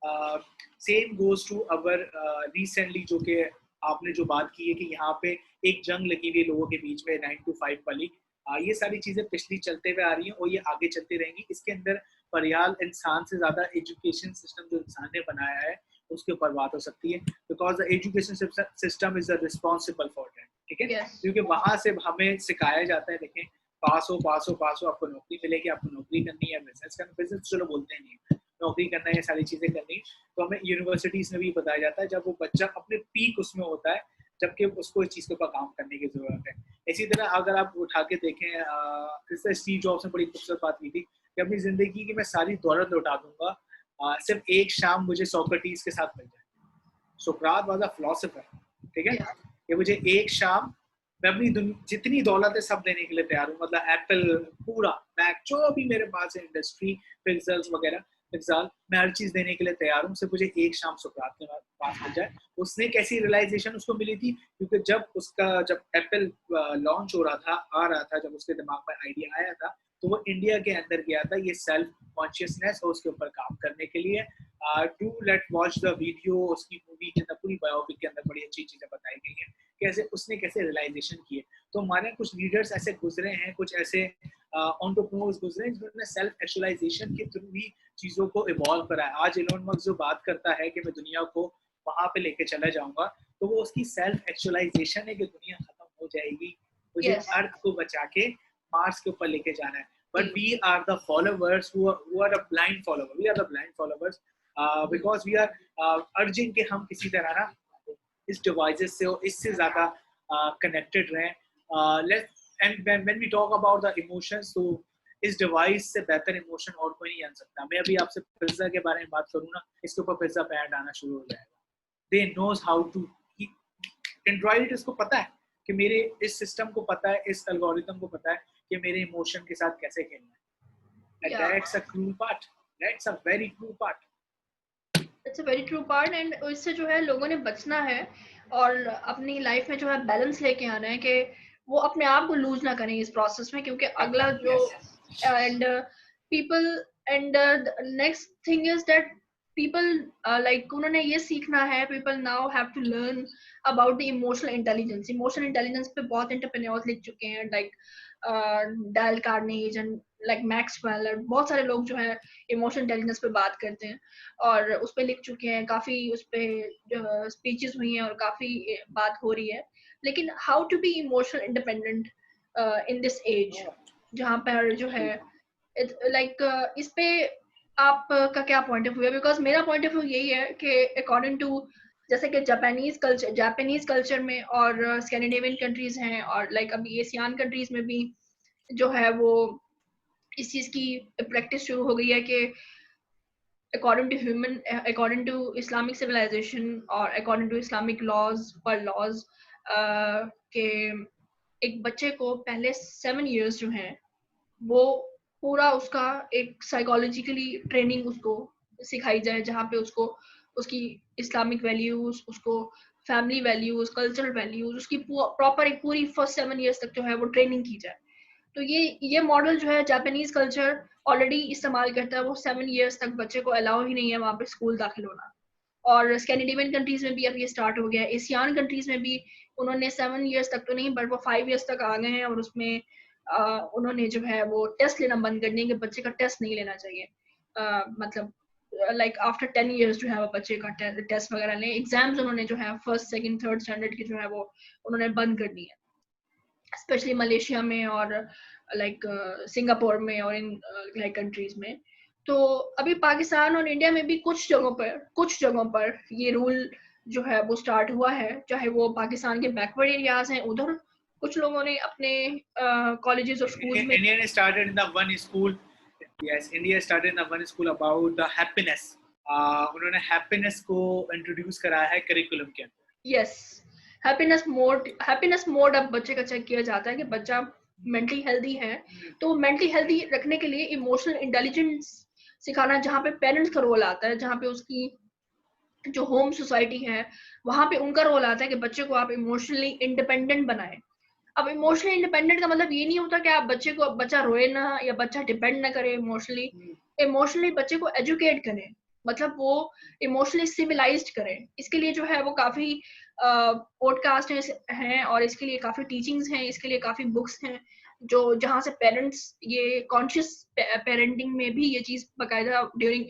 Same goes to our recently, जो कि आपने जो बात की है कि यहाँ पे एक जंग लगी हुई लोगों के बीच में 9 to 5 वाली, ये सारी चीजें पिछली चलते हुए आ रही हैं और ये आगे चलती रहेंगी। इसके अंदर परियाल इंसान से ज्यादा एजुकेशन सिस्टम जो इंसान ने बनाया है उसके ऊपर बात हो सकती है, because the education system is responsible for that, ठीक है। yes. क्योंकि वहां से हमें सिखाया जाता है, देखें, पास हो पास हो पास हो, आपको नौकरी मिलेगी, आपको नौकरी करनी है, बिजनेस करना, बिजनेस चलो बोलते नहीं, नौकरी करना है, ये सारी चीजें करनी है। तो हमें यूनिवर्सिटीज में भी बताया जाता है जब वो बच्चा अपने पीक उसमें होता है, जबकि उसको इस चीज के ऊपर काम करने की जरूरत है। इसी तरह अगर आप उठा के देखें, स्टीव जॉब्स ने बड़ी खूबसूरत बात की थी कि अपनी जिंदगी की मैं सारी दौलत लौटा दूंगा, सिर्फ एक शाम मुझे सोक्रेटिस के साथ मिल जाए। सोक्रात वाज अ फिलोसोफर, ठीक है, कि मुझे एक शाम, मैं अपनी जितनी दौलत है सब देने के लिए तैयार हूँ, मतलब एप्पल पूरा, मैक, जो भी मेरे पास है, इंडस्ट्री, पिक्सल्स वगैरह, पिक्सल, मैं हर चीज देने के लिए तैयार हूँ, सिर्फ मुझे एक शाम सोक्रात के पास मिल जाए। उसने कैसी रियलाइजेशन उसको मिली थी, क्योंकि जब एप्पल लॉन्च हो रहा था, आ रहा था, जब उसके दिमाग में आइडिया आया था, तो वो इंडिया के अंदर गया था ये सेल्फ कॉन्शियसनेस और उसके ऊपर काम करने के लिए। Do let watch the video, उसकी मूवी के अंदर, पूरी बायोपिक के अंदर बड़ी अच्छी चीजें बताई गई हैं, कैसे उसने कैसे रियलाइजेशन किए। तो हमारे कुछ लीडर्स ऐसे गुजरे हैं, कुछ ऐसे एंटरप्रेन्योर्स गुजरे हैं जिन्होंने सेल्फ एक्चुअलाइजेशन के थ्रू ही चीजों को इवॉल्व करा है। आज इलोन मस्क जो बात करता है कि मैं दुनिया को वहां पे लेके चला जाऊंगा, तो वो उसकी सेल्फ एक्चुअलाइजेशन है कि दुनिया खत्म हो जाएगी, मुझे yes. अर्थ को बचा के मार्स के ऊपर लेके जाना है। But we are the followers who are the blind followers. We are the blind followers because we are urging कि हम किसी तरह ना इस devices से और इससे ज़्यादा connected रहें। And when we talk about the emotions, तो इस डिवाइस से बेहतर इमोशन और कोई नहीं जान सकता। मैं अभी आपसे पिज्जा के बारे में बात करूँ ना, इसके ऊपर पिज्जा पैड आना शुरू हो जाएगा। They knows how to, Android इसको पता है कि मेरे इस सिस्टम को पता है, इस एल्गोरिथम को पता है कि मेरे इमोशन के साथ कैसे खेलना है। And that's a cruel part. That's a very cruel part. It's a very true part, and इससे जो है लोगों ने बचना है और अपनी लाइफ में जो है बैलेंस लेके आना है कि वो अपने आप को लूज ना करें इस प्रोसेस में, क्योंकि अगला जो and people and next thing is that people like उन्होंने ये सीखना है, people now have to learn about the emotional intelligence. Emotional intelligence पे बहुत एंटरप्रेन्योर्स लिख चुके हैं, like Dale Carnegie and like Maxwell, बहुत सारे लोग जो है इमोशनल इंटेलिजेंस पे बात करते हैं और उस पर लिख चुके हैं, काफी उस पर स्पीचेस हुई हैं और काफी बात हो रही है। लेकिन how to be emotional independent in this age, जहाँ पर जो है लाइक इस पे आपका क्या पॉइंट ऑफ व्यू है? बिकॉज मेरा पॉइंट ऑफ व्यू यही है कि अकॉर्डिंग टू, जैसे कि जापानीज कल्चर में और स्कैंडिनेवियन कंट्रीज हैं और लाइक अभी एशियन कंट्रीज में भी जो है वो इस चीज की प्रैक्टिस शुरू हो गई है कि according to Islamic civilization और according to Islamic laws के एक बच्चे को पहले 7 years जो हैं वो पूरा उसका एक साइकोलॉजिकली ट्रेनिंग उसको सिखाई जाए, जहाँ पे उसको उसकी इस्लामिक वैल्यूज, उसको फैमिली वैल्यूज, कल्चरल वैल्यूज, उसकी प्रॉपर एक पूरी फर्स्ट 7 years तक जो है वो ट्रेनिंग की जाए। तो ये मॉडल जो है जापानीज कल्चर ऑलरेडी इस्तेमाल करता है। वो 7 years तक बच्चे को अलाउ ही नहीं है वहाँ पे स्कूल दाखिल होना, और स्कैंडिनेवियन कंट्रीज में भी अब ये स्टार्ट हो गया है। एशियन कंट्रीज में भी उन्होंने 7 years तक तो नहीं, बट वो 5 years तक आ गए हैं और उसमें उन्होंने जो है वो टेस्ट लेना बंद कर दिया कि बच्चे का टेस्ट नहीं लेना चाहिए। मतलब लाइक आफ्टर 10 years जो है वो बच्चे का टेस्ट वगैरह लें, एग्जाम्स उन्होंने जो है फर्स्ट सेकंड थर्ड स्टैंडर्ड की जो है वो उन्होंने बंद कर दी है, स्पेशली मलेशिया में और लाइक सिंगापुर में और इन लाइक कंट्रीज में। तो अभी पाकिस्तान और इंडिया में भी कुछ जगहों पर ये रूल जो है वो स्टार्ट हुआ है, चाहे वो पाकिस्तान के बैकवर्ड एरियाज हैं उधर कुछ लोगों ने अपने कॉलेजेस और स्कूल्स में India started in the one school. Yes, India started in the one school about the happiness. उन्होंने happiness को introduce कराया है curriculum के अंदर। Yes, हैप्पीनेस मोड अब बच्चे का चेक किया जाता है कि बच्चा मेंटली हेल्दी है, तो मेंटली हेल्दी रखने के लिए इमोशनल इंटेलिजेंस सिखाना, जहाँ पे पेरेंट्स का रोल आता है, जहाँ पे उसकी जो होम सोसाइटी है वहाँ पे उनका रोल आता है कि बच्चे को आप इमोशनली इंडिपेंडेंट बनाएं। अब इमोशनली इंडिपेंडेंट का मतलब ये नहीं होता कि आप बच्चा रोए ना या बच्चा डिपेंड ना करे इमोशनली बच्चे को एजुकेट करें मतलब वो इमोशनली सिविलाइज्ड करें। इसके लिए जो है वो काफ़ी पॉडकास्ट हैं और इसके लिए काफ़ी टीचिंग्स हैं, इसके लिए काफ़ी बुक्स हैं जो जहाँ से पेरेंट्स ये कॉन्शियस पेरेंटिंग में भी ये चीज़ बाकायदा ड्यूरिंग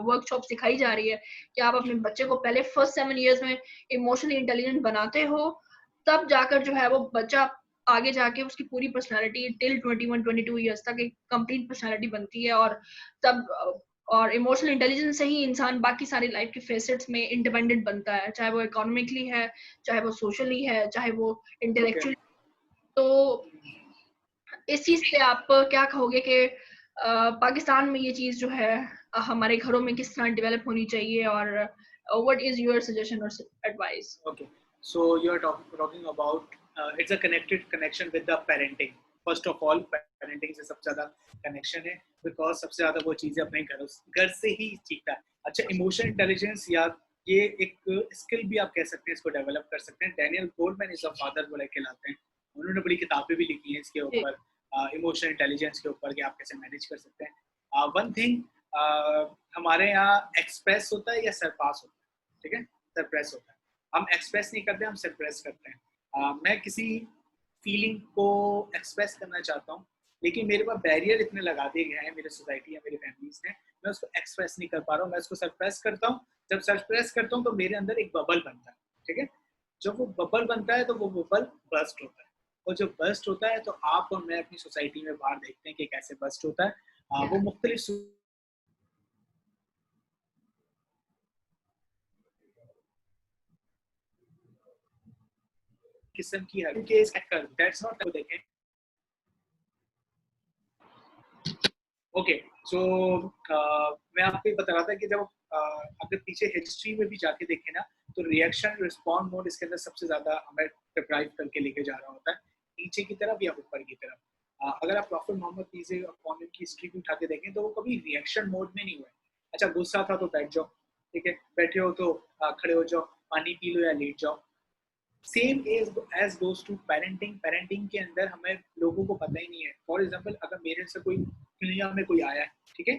वर्कशॉप सिखाई जा रही है कि आप अपने बच्चे को पहले फर्स्ट 7 ईयर्स में इमोशनली इंटेलिजेंट बनाते हो, तब जाकर जो है वो बच्चा आगे जाके उसकी पूरी पर्सनालिटी टिल 21-22 ईयर्स तक एक कंप्लीट पर्सनालिटी बनती है और तब और इमोशनल इंटेलिजेंस से ही इंसान बाकी सारी लाइफ के फेसेट्स में इंडिपेंडेंट बनता है, चाहे वो इकोनॉमिकली है, चाहे वो सोशली है, चाहे वो इंटेलेक्चुअली। तो इस चीज पे आप क्या कहोगे कि पाकिस्तान में ये चीज जो है हमारे घरों में किस तरह डेवलप होनी चाहिए और व्हाट इज योर सजेशन और advice? Okay, so you're talking about it's a connected connection with the parenting. First of all, parenting से सबसे ज़्यादा connection है because सबसे ज़्यादा वो चीज़ें अपने घर से ही सीखता है. अच्छा, emotional intelligence या ये एक स्किल भी आप कह सकते हैं, इसको डेवलप कर सकते हैं. Daniel Goleman is a father बोला कहलाते हैं. उन्होंने बड़ी किताबें भी लिखी हैं इसके ऊपर, इमोशनल इंटेलिजेंस के ऊपर कि आप कैसे मैनेज कर सकते हैं. वन थिंग, हमारे यहाँ एक्सप्रेस होता है या सरपास होता है, ठीक है, सरप्रेस होता है. हम एक्सप्रेस नहीं करते, हम सरप्रेस करते हैं. मैं किसी फीलिंग को एक्सप्रेस करना चाहता हूँ, लेकिन मेरे पास बैरियर इतने लगा दिए गए हैं मेरे सोसाइटी या मेरे फैमिलीज ने, मैं उसको एक्सप्रेस नहीं कर पा रहा हूँ. मैं उसको सरप्रेस करता हूँ. जब सरप्रेस करता हूँ तो मेरे अंदर एक बबल बनता है, ठीक है. जब वो बबल बनता है तो वो बबल बर्स्ट होता है. और जब बर्स्ट होता है तो आप और मैं अपनी सोसाइटी में बाहर देखते हैं कि कैसे बर्स्ट होता है. वो मुख्तलिफ किस्म की है. दैट्स नॉट देखें. ओके, सो मैं आपको बता रहा था कि जब अगर पीछे हिस्ट्री में भी जाके देखें ना, तो रिएक्शन रिस्पॉन्ड मोड इसके अंदर सबसे ज्यादा हमें डिप्राइव करके लेके जा रहा होता है, नीचे की तरफ या ऊपर की तरफ. अगर आप प्रॉफिट मोहम्मद की हिस्ट्री भी उठा के देखें तो वो कभी रिएक्शन मोड में नहीं हुआ. अच्छा, गुस्सा था तो बैठ जाओ, ठीक है, बैठे हो तो खड़े हो जाओ, पानी पी लो या लेट जाओ. Same as goes to parenting. Parenting के अंदर हमें लोगों को पता ही नहीं है. फॉर एग्जाम्पल, अगर मेरे से कोई दुनिया में कोई आया है, ठीक है,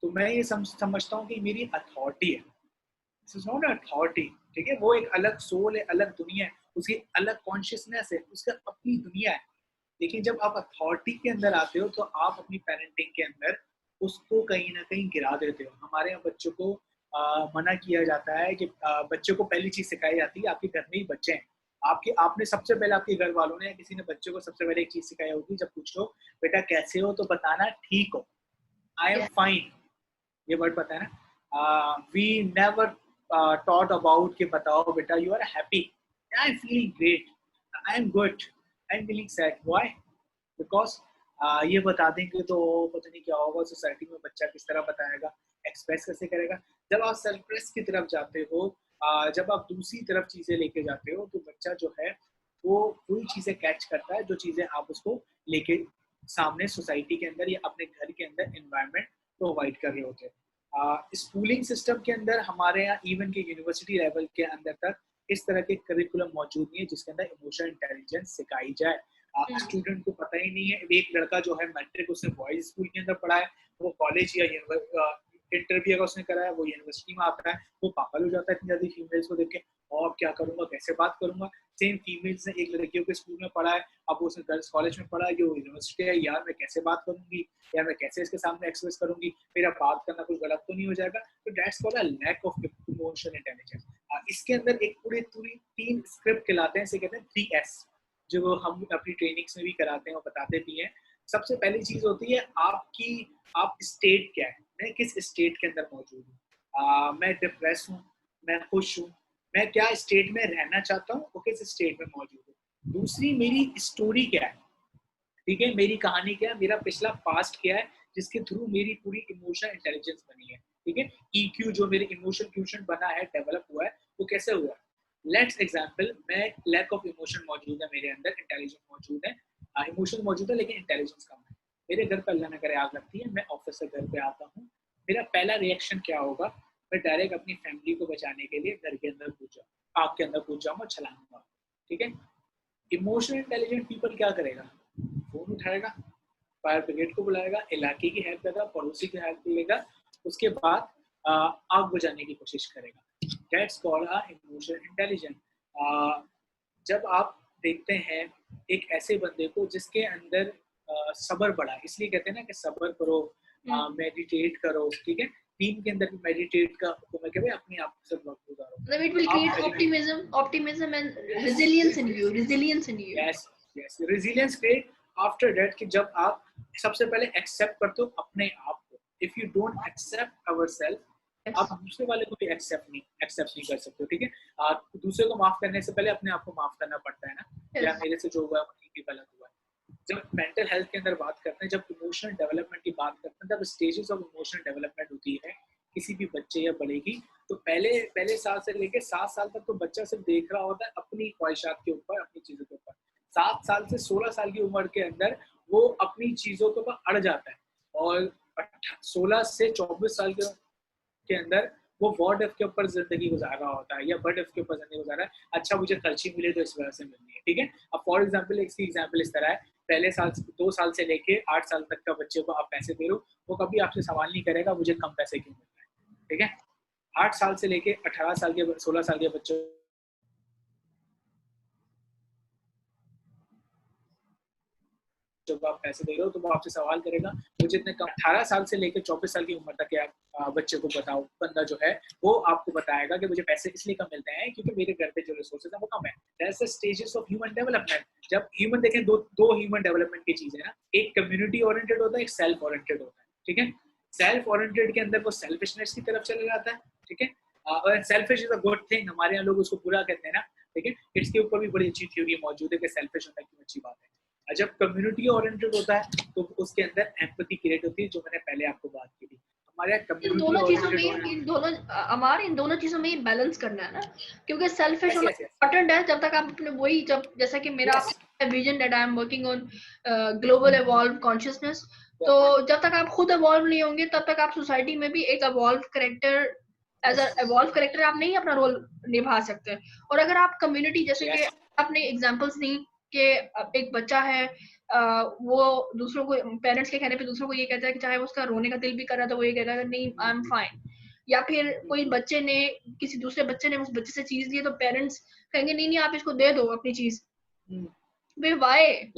तो मैं ये समझता हूँ कि मेरी अथॉरिटी है. दिस इज नॉट अथॉरिटी, ठीक है. वो एक अलग सोल है, अलग दुनिया है, उसकी अलग कॉन्शियसनेस है, उसका अपनी दुनिया है. लेकिन जब आप अथॉरिटी के अंदर आते हो तो आप अपनी पेरेंटिंग के अंदर उसको कहीं ना कहीं गिरा देते हो. हमारे यहाँ बच्चों को मना किया जाता है कि बच्चों को पहली चीज सिखाई जाती है, आपके घर में ही बच्चे हैं, आपने सबसे पहले आपके घर वालों ने किसी ने बच्चों को सबसे पहले एक चीज सिखाई होगी. जब पूछो बेटा कैसे हो तो बताना ठीक हो, आई एम फाइन. ये वर्ड पता है ना. वी नेवर टॉट अबाउट कि बताओ बेटा you are happy, I am feeling great, I am good, I am feeling sad. Why? Because ये बता देंगे तो पता नहीं क्या होगा सोसाइटी में. बच्चा किस तरह बताएगा, एक्सप्रेस कैसे करेगा. जब आप सरप्रेस की तरफ जाते हो, जब आप दूसरी तरफ चीजें लेके जाते हो, तो बच्चा जो है वो वही चीजें कैच करता है जो चीजें आप उसको लेके सामने सोसाइटी के अंदर या अपने घर के अंदर एनवायरनमेंट प्रोवाइड कर रहे होते हैं. स्कूलिंग सिस्टम के अंदर हमारे यहाँ इवन के यूनिवर्सिटी लेवल के अंदर तक इस तरह के करिकुलम मौजूद नहीं है जिसके अंदर इमोशनल इंटेलिजेंस सिखाई जाए. स्टूडेंट को पता ही नहीं है. एक लड़का जो है मैट्रिक उसने बॉयज स्कूल के अंदर पढ़ा है, वो कॉलेज या इंटर भी अगर उसने करा है, वो यूनिवर्सिटी में आता है, वो पागल हो जाता है इतनी ज्यादा फीमेल्स को देख के, और क्या करूंगा, कैसे बात करूंगा. सेम फीमेल्स ने एक लड़कियों के स्कूल में पढ़ा है, अब उसने गर्ल्स कॉलेज में पढ़ा है, जो यूनिवर्सिटी है, यार मैं कैसे बात करूंगी, यार मैं कैसे इसके सामने एक्सप्रेस करूंगी, मेरा बात करना कुछ गलत तो नहीं हो जाएगा. तो that's called a lack of emotional intelligence. इसके अंदर एक पूरी 3 स्क्रिप्ट कहलाते हैं, इसे कहते हैं 3S, जो हम अपनी ट्रेनिंग्स में भी कराते हैं और बताते भी हैं. सबसे पहली चीज होती है आप स्टेट क्या है, मैं किस स्टेट के अंदर मौजूद हूँ. मैं डिप्रेस हूँ, मैं खुश हूँ, मैं क्या स्टेट में रहना चाहता हूँ, वो किस स्टेट में मौजूद हूँ. दूसरी, मेरी स्टोरी क्या है, ठीक है, मेरी कहानी क्या है, मेरा पिछला पास्ट क्या है जिसके थ्रू मेरी पूरी इमोशनल इंटेलिजेंस बनी है, ठीक है. EQ जो मेरे इमोशनल क्वेश्चन बना है, डेवलप हुआ है, वो कैसे हुआ है. लेट्स एग्जांपल, मैं लैक ऑफ इमोशन मौजूद है मेरे अंदर, इंटेलिजेंस मौजूद है, इमोशन मौजूद है लेकिन इंटेलिजेंस कम है. मेरे घर पर अल्लाह न करे आग लगती है, मैं ऑफिस से घर पे आता हूँ, मेरा पहला रिएक्शन क्या होगा, मैं डायरेक्ट अपनी फैमिली को बचाने के लिए घर के अंदर कूद जाऊँ, आग के अंदर कूद जाऊँगा, छलांगा, ठीक है. इमोशनल इंटेलिजेंट पीपल क्या करेगा, फोन उठाएगा, फायर ब्रिगेड को बुलाएगा, इलाके की हेल्प करेगा, पड़ोसी की हेल्प लेगा, उसके बाद आग बुझाने की कोशिश करेगा। That's called a emotional intelligence. जब आप देखते हैं एक ऐसे बंदे को जिसके अंदर सब्र बड़ा है, इसलिए कहते हैं ना कि सब्र करो, मेडिटेट करो, ठीक है। टीम के अंदर भी मेडिटेट का हुक्म है कि भाई अपने आप से वक्त गुजारो। Then it will create optimism and resilience in you. Resilience in you. Yes yes, resilience create after that कि जब आप सबसे पहले एक्सेप्ट करते हो अपने आप को। If you don't accept ourself, Yes. आप दूसरे वाले को भी एक्सेप्ट नहीं कर सकते हो, ठीक है। आप दूसरे को माफ करने से पहले अपने आप को माफ करना पड़ता है ना। Yes. या मेरे से जो हुआ है वो ठीक ही गलत हुआ है। जब मेंटल हेल्थ के अंदर बात करते हैं, जब इमोशनल डेवलपमेंट की बात करते हैं, तब स्टेजेस ऑफ इमोशनल डेवलपमेंट होती है किसी भी बच्चे या बड़े की। तो पहले साल से लेके 7 साल तक तो बच्चा सिर्फ देख रहा होता है अपनी ख्वाहिशात के ऊपर, अपनी चीजों के ऊपर। 7 साल से 16 साल की उम्र के अंदर वो अपनी चीजों के ऊपर अड़ जाता है, और 16 से 24 साल के अंदर वो व्हाट इफ के ऊपर जिंदगी गुजार रहा होता है, या बट इफ के ऊपर जिंदगी गुजार रहा है। अच्छा मुझे खर्ची मिले तो इस वजह से मिलनी है, ठीक है। अब फॉर एग्जांपल इसकी एग्जांपल इस तरह है, पहले साल 2 साल से लेके 8 साल तक का बच्चे को आप पैसे दे रहे हो, वो कभी आपसे सवाल नहीं करेगा मुझे कम पैसे क्यों मिल रहा है, ठीक है। 8 साल से लेके 18 साल के 16 साल के बच्चों जब आप पैसे दे रहे हो तो वो आपसे सवाल करेगा मुझे इतने कम। 18 साल से लेकर 24 साल की उम्र तक के बच्चे को बताओ, बंदा जो है वो आपको बताएगा कि मुझे पैसे इसलिए कम मिलते हैं क्योंकि मेरे घर पे जो रिसोर्सेज है वो कम है। That's the stages of human development. जब ह्यूमन देखें, दो ह्यूमन डेवलपमेंट की चीजें हैं ना, एक कम्युनिटी ओरिएंटेड होता है, एक सेल्फ ओरिएंटेड होता है, ठीक है। सेल्फ ओरिएंटेड के अंदर वो सेल्फिशनेस की तरफ चला जाता है, ठीक है। और selfish is a good thing, हमारे यहाँ लोग उसको बुरा कहते हैं ना, ठीक है। इसके ऊपर भी बड़ी अच्छी थ्योरी मौजूद है कि सेल्फिश होना क्यों अच्छी बात है। जब कम्युनिटी ओरिएंटेड होता है तो उसके अंदर एम्पैथी क्रिएट होती है, जो मैंने पहले आपको बात की थी। हमारे इन दोनों चीजों में बैलेंस करना है ना, क्योंकि सेल्फिश होना इम्पोर्टेंट है जब तक आप अपने वही, जब जैसा कि मेरा vision that I am working on global evolve consciousness, तो जब तक आप खुद इवॉल्व नहीं होंगे तब तक आप सोसाइटी में भी एक evolve character, as a evolve character आप नहीं अपना रोल निभा सकते। और अगर आप कम्युनिटी, जैसे कि आपने एग्जांपल्स दी कि एक बच्चा है, वो दूसरों को, पेरेंट्स के कहने पे दूसरों को ये कहता है कि चाहे उसका रोने का दिल भी कर रहा था वो ये कहता है नहीं आई एम फाइन, या फिर कोई बच्चे ने, किसी दूसरे बच्चे ने उस बच्चे से चीज ली तो पेरेंट्स कहेंगे नहीं नहीं आप इसको दे दो अपनी चीज। व्हाई?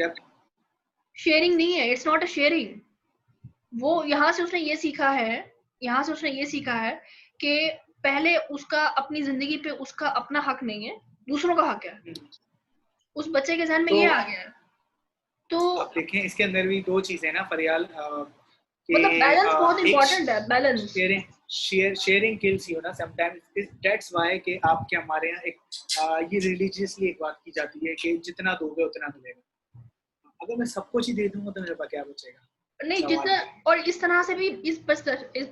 शेयरिंग नहीं है, इट्स नॉट अ शेयरिंग। वो यहाँ से उसने ये सीखा है कि पहले उसका अपनी जिंदगी पे उसका अपना हक नहीं है, दूसरों का हक है। उस बच्चे के ज़हन में ये आ गया है। तो आप देखें इसके अंदर भी दो चीजें ना फरियाल, मतलब बैलेंस बहुत इंपॉर्टेंट है। बैलेंस, शेयरिंग किल्स यू ना समटाइम्स। दैट्स व्हाई कि आपके हमारे यहाँ एक ये रिलीजियसली एक बात की जाती है कि जितना दोगे उतना मिलेगा। अगर मैं सब कुछ ही दे दूंगा तो मेरे पास क्या बचेगा? नहीं जितना, और इस तरह से भी इस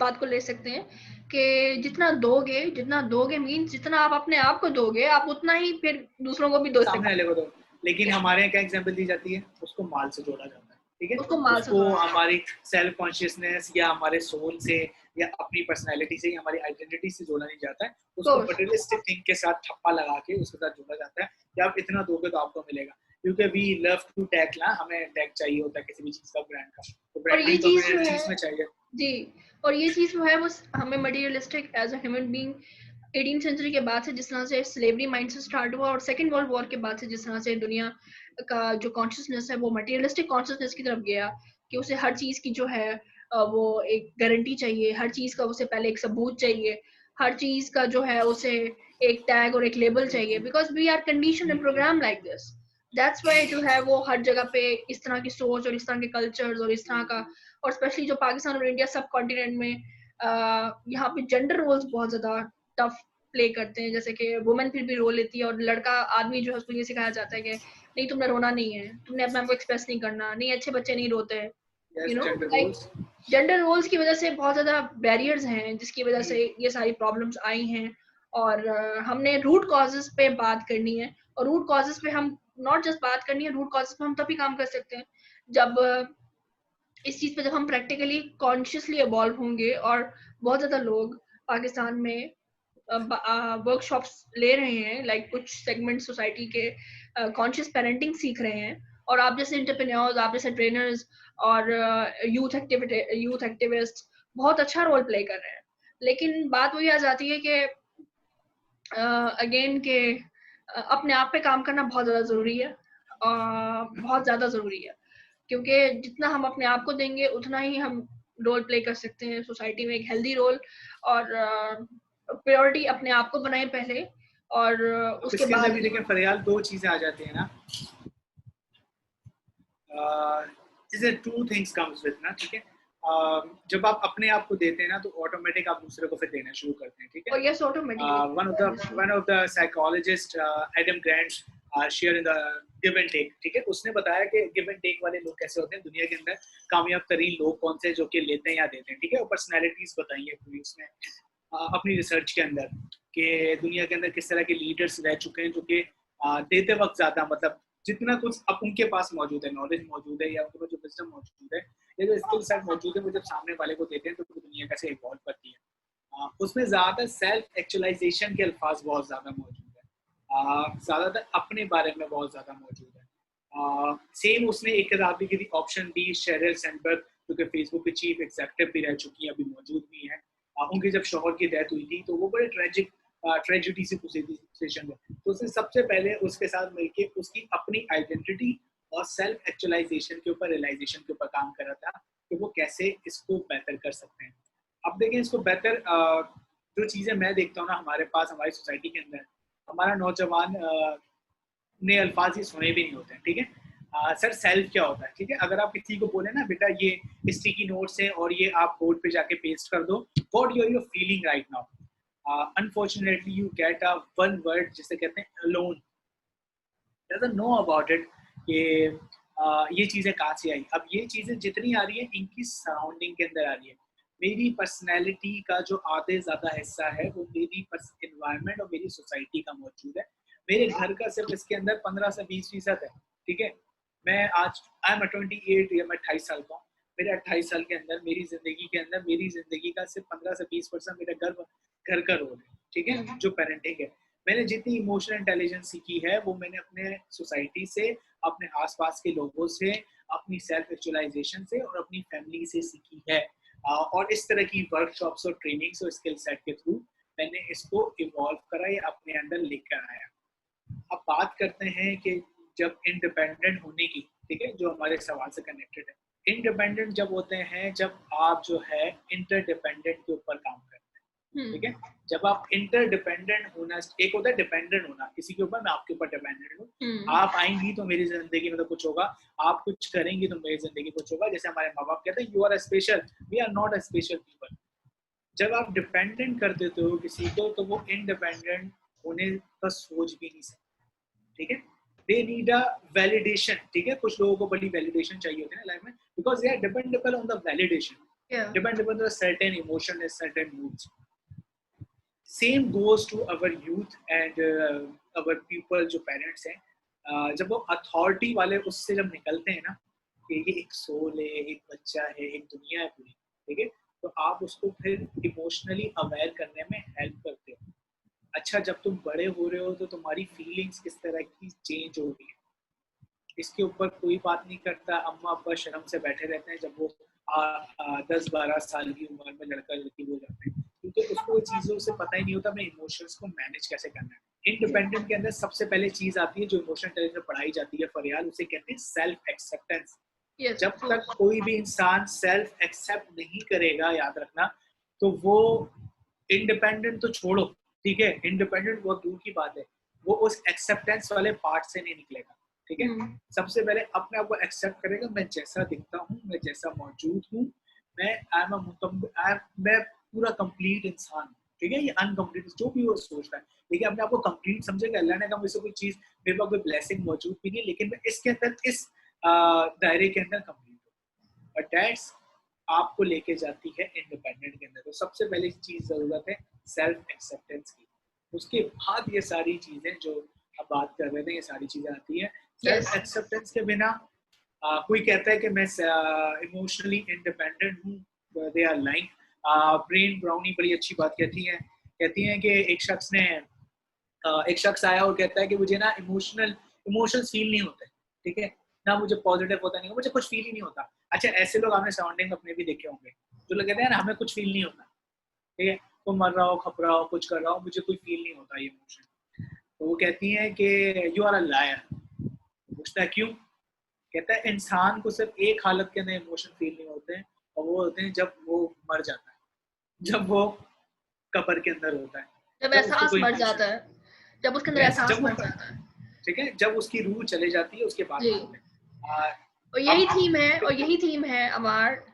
बात को ले सकते हैं कि जितना दोगे मीन्स जितना आप अपने आप को दोगे आप उतना ही फिर दूसरों को भी दो सामने वाले को दो। लेकिन हमारे यहाँ क्या एग्जांपल दी जाती है, उसको माल से जोड़ा जाता है, ठीक है। उसको हमारी सेल्फ कॉन्शियसनेस या हमारे सोल से या अपनी पर्सनैलिटी से या हमारी आइडेंटिटी से जोड़ा नहीं जाता है, उसको मटेरियलिस्टिक थिंग के साथ ठप्पा लगा के उसके साथ जोड़ा जाता है कि आप इतना दोगे तो आपको मिलेगा। क्योंकि वी लव टू टैग ना, हमें टैग चाहिए होता है किसी भी चीज का, ब्रांड का, तो ब्रांडिंग तो हमें चीज में चाहिए जी। और ये चीज जो है वो हमें materialistic as a human being 18th century के बाद से जिस तरह से स्लेवरी माइंड से स्टार्ट हुआ और सेकेंड वर्ल्ड वॉर के बाद से जिस तरह से दुनिया का जो कॉन्शियसनेस है वो मटेरियलिस्टिक कॉन्शियसनेस की तरफ गया कि उसे हर चीज की जो है वो एक गारंटी चाहिए, हर चीज का उसे पहले एक सबूत चाहिए, हर चीज का जो है उसे एक टैग और एक लेबल चाहिए, because we are condition and program like this. That's why जो है वो हर जगह पे इस तरह की सोच और इस तरह के कल्चर्स और इस तरह का, और स्पेशली जो पाकिस्तान और इंडिया सब कॉन्टिनेंट में यहाँ पे जेंडर रोल्स बहुत ज्यादा टफ प्ले करते हैं। जैसे कि वुमेन फिर भी रोल लेती है और लड़का आदमी जो है उसको ये सिखाया जाता है कि नहीं तुमने रोना नहीं है, तुमने अपने आप को एक्सप्रेस नहीं करना, नहीं अच्छे बच्चे नहीं रोते हैं, you know. Like gender roles की वजह से बहुत ज्यादा बैरियर्स हैं जिसकी वजह से ये सारी प्रॉब्लम्स आई हैं। और हमने रूट कॉजेस पे बात करनी है, और रूट कॉजेस पे हम नॉट जस्ट बात करनी है, रूट कॉजेस पे हम तभी काम कर सकते हैं जब इस चीज पे जब हम प्रैक्टिकली कॉन्शियसली इवॉल्व होंगे। और बहुत ज्यादा लोग पाकिस्तान में वर्कशॉप्स ले रहे हैं, लाइक कुछ सेगमेंट सोसाइटी के कॉन्शियस पेरेंटिंग सीख रहे हैं, और आप जैसे एंटरप्रेन्योर्स, आप जैसे ट्रेनर्स और यूथ एक्टिविस्ट बहुत अच्छा रोल प्ले कर रहे हैं। लेकिन बात वही आ जाती है कि अगेन के अपने आप पे काम करना बहुत ज़्यादा ज़रूरी है, बहुत ज़्यादा ज़रूरी है, क्योंकि जितना हम अपने आप को देंगे उतना ही हम रोल प्ले कर सकते हैं सोसाइटी में, एक हेल्दी रोल। और प्रायोरिटी अपने आप को बनाए पहले, और उसके इसके अंदर बाद भी देखें फरियाल, दो चीजें आ जाती है ना, जैसे टू थिंग्स कम्स विद ना, ठीक है। जब आप अपने आप को देते हैं ना तो ऑटोमेटिक आप दूसरे को फिर देना शुरू करते हैं, ठीक है। और yes automatically one of the psychologist Adam Grant share in the give and take, ठीक है, उसने बताया कि गिव एंड टेक वाले लोग कैसे होते हैं दुनिया के अंदर, कामयाब तरीन लोग कौन से जो कि लेते हैं या देते हैं, ठीक है। और पर्सनैलिटीज बताई है पूरी उसने अपनी रिसर्च के अंदर कि दुनिया के अंदर किस तरह के लीडर्स रह चुके हैं जो कि देते वक्त ज्यादा, मतलब जितना कुछ अब उनके पास मौजूद है, नॉलेज मौजूद है या उनके पास जो विजडम मौजूद है या जो स्किल सेट मौजूद है, वो जब सामने वाले को देते हैं तो दुनिया कैसे इवॉल्व करती है। उसमें ज्यादा सेल्फ एक्चुअलाइजेशन के अल्फाज बहुत ज्यादा मौजूद है, ज्यादातर अपने बारे में बहुत ज्यादा मौजूद है। सेम उसने एक किताब भी की थी, ऑप्शन बी, शेरिल सैंडबर्ग, जो कि फेसबुक के चीफ एग्जीक्यूटिव भी रह चुकी है, अभी मौजूद भी है। उनकी जब शौहर की डेथ हुई थी तो वो बड़े ट्रेजिडी से सिचुएशन में, तो उसने सबसे पहले उसके साथ मिलके उसकी अपनी आइडेंटिटी और सेल्फ एक्चुअलाइजेशन के ऊपर, रियलाइजेशन के ऊपर काम कर रहा था कि वो कैसे इसको बेहतर कर सकते हैं। अब देखें इसको बेहतर, जो चीजें मैं देखता हूँ ना हमारे पास, हमारी सोसाइटी के अंदर, हमारा नौजवान ने अल्फाज ही सुने भी नहीं होते हैं, ठीक है। सर सेल्फ क्या होता है, ठीक है। अगर आप किसी को बोले ना बेटा ये स्टिकी नोट्स है और ये आप बोर्ड पे जाके पेस्ट कर दो, what you are feeling right now, unfortunately you get a one word जिसे कहते हैं alone, doesn't know about it कि ये चीजें कहाँ से आई। अब ये चीजें जितनी आ रही है इनकी सराउंडिंग के अंदर आ रही है। मेरी पर्सनैलिटी का जो आधे ज्यादा हिस्सा है वो मेरी इन्वायरमेंट और मेरी सोसाइटी का मौजूद है। मेरे घर का सिर्फ इसके अंदर 15 से 20% है, ठीक है। मैं आज आई एम 28 या मैं 28 साल का हूँ। मेरे 28 साल के अंदर मेरी जिंदगी के अंदर मेरी जिंदगी का सिर्फ 15 से 20% मेरे घर का रोल है, ठीक है, जो पेरेंटिंग है। मैंने जितनी इमोशनल इंटेलिजेंस सीखी है वो मैंने अपने सोसाइटी से, अपने आसपास के लोगों से, अपनी सेल्फ एक्चुअलाइजेशन से और अपनी फैमिली से सीखी है। और इस तरह की वर्कशॉप्स और ट्रेनिंग्स और स्किल सेट के थ्रू मैंने इसको इवॉल्व करा या अपने अंदर लेकर आया। अब बात करते हैं कि जब इंडिपेंडेंट होने की, ठीक है, जो हमारे सवाल से कनेक्टेड है। इंडिपेंडेंट जब होते हैं जब आप जो है इंटरडिपेंडेंट के ऊपर काम करते हैं, ठीक है। जब आप इंटरडिपेंडेंट होना, एक होता है डिपेंडेंट होना किसी के ऊपर, मैं आपके ऊपर डिपेंडेंट हूँ, आप आएंगी तो मेरी जिंदगी में तो कुछ होगा, आप कुछ करेंगी तो मेरी जिंदगी में कुछ होगा। जैसे हमारे माँ बाप कहते हैं you are a special, we are not a special people. जब आप डिपेंडेंट कर देते हो किसी को तो वो इंडिपेंडेंट होने का सोच भी नहीं सकते, ठीक है। दे नीड अ वैलिडेशन, ठीक है। कुछ लोगों को बड़ी वैलिडेशन चाहिए होती है ना लाइफ में, because they are dependable on the validation, dependable on certain emotion and certain moods. Same goes to our youth and our people, जो पेरेंट्स हैं, जब वो अथॉरिटी वाले उससे जब निकलते हैं ना कि ये एक सोल है, एक बच्चा है, एक दुनिया है पूरी, ठीक है, तो आप उसको फिर इमोशनली अवेयर करने में हेल्प करते हो। अच्छा, जब तुम बड़े हो रहे हो तो तुम्हारी फीलिंग्स किस तरह की चेंज हो रही है, इसके ऊपर कोई बात नहीं करता। अम्मा अब्बा शर्म से बैठे रहते हैं जब वो 10-12 साल की उम्र में लड़का लड़की हो जाते हैं, क्योंकि उसको चीज़ों से पता ही नहीं होता अपने इमोशंस को मैनेज कैसे करना है। इंडिपेंडेंट के अंदर सबसे पहले चीज आती है जो इमोशनल इंटेलिजेंस में पढ़ाई जाती है फरियाल, उसे कहते हैं सेल्फ एक्सेप्टेंस। जब तक कोई भी इंसान सेल्फ एक्सेप्ट नहीं करेगा, याद रखना, तो वो इंडिपेंडेंट तो छोड़ो, ठीक है, इंडिपेंडेंट बहुत दूर की बात है, वो उस एक्सेप्टेंस वाले पार्ट से नहीं निकलेगा, ठीक है। सबसे पहले अपने आप को एक्सेप्ट करेगा, मैं जैसा दिखता हूँ, मैं जैसा मौजूद हूँ, मैं पूरा कंप्लीट इंसान हूँ, ठीक है। ये अनकम्प्लीट जो भी वो सोचता है, लेकिन अपने आप को कंप्लीट समझेगा। अल्लाह ने कहा मुझसे कोई चीज, मेरे पास कोई ब्लेसिंग मौजूद भी नहीं है, लेकिन मैं इसके अंदर, इस दायरे के अंदर कंप्लीट हूँ। बट दैट्स आपको लेके जाती है इंडिपेंडेंट के अंदर। तो सबसे पहली चीज जरूरत है सेल्फ एक्सेप्टेंस की। उसके बाद ये सारी चीजें जो अब बात कर रहे थे, ये सारी चीजें आती है। सेल्फ एक्सेप्टेंस के बिना कोई कहता है कि मैं इमोशनली इंडिपेंडेंट हूँ, they are lying. Brené Brown बड़ी अच्छी बात कहती हैं कि एक शख्स आया और कहता है कि मुझे ना इमोशंस फील नहीं होते, ठीक है, ना मुझे पॉजिटिव होता नहीं, मुझे कुछ फील ही नहीं होता। अच्छा, ऐसे लोग आपने सराउंडिंग में अपने भी देखे होंगे जो लोग कहते हैं ना हमें कुछ फील नहीं होता, ठीक है, तो मर रहा हो, खप रहा हो, कुछ कर रहा हो, मुझे कोई फील नहीं होता ये इमोशन। तो वो कहती हैं कि यू आर अ लायर। पूछता है क्यों? कहता है इंसान को सिर्फ एक हालत के अंदर इमोशन फील नहीं होते हैं, और वो होते हैं जब वो मर जाता है, जब वो कब्र के अंदर होता है, जब जब उसको एहसास कोई मर इमोशन, जाता है, जब उसके अंदर यस, एहसास जब वो, मर जाता है। ठीक है, जब उसकी रूह चले जाती है उसके बाद जी, होता है। और यही अब थीम है, और यही थीम है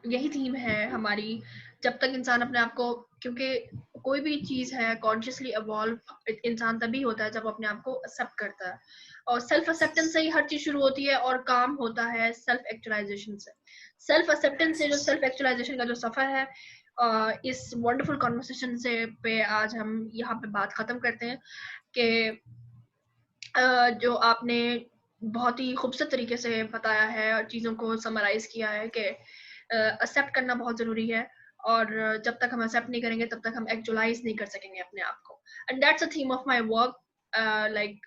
यही थीम है हमारी। जब तक इंसान अपने आप को, क्योंकि कोई भी चीज है कॉन्शियसली इवॉल्व इंसान तभी होता है जब वो अपने आप को एक्सेप्ट करता है, और सेल्फ एक्सेप्टेंस से ही हर चीज शुरू होती है, और काम होता है सेल्फ एक्चुअलाइजेशन से। सेल्फ एक्सेप्टेंस से जो सेल्फ एक्चुअलाइजेशन का जो सफर है, इस वंडरफुल कॉन्वर्सेशन से पे आज हम यहाँ पे बात खत्म करते हैं कि जो आपने बहुत ही खूबसूरत तरीके से बताया है और चीज़ों को समराइज किया है कि एक्सेप्ट करना बहुत ज़रूरी है, और जब तक हम एक्सेप्ट नहीं करेंगे तब तक हम एक्चुअलाइज नहीं कर सकेंगे अपने आप को। And that's a theme of my work, like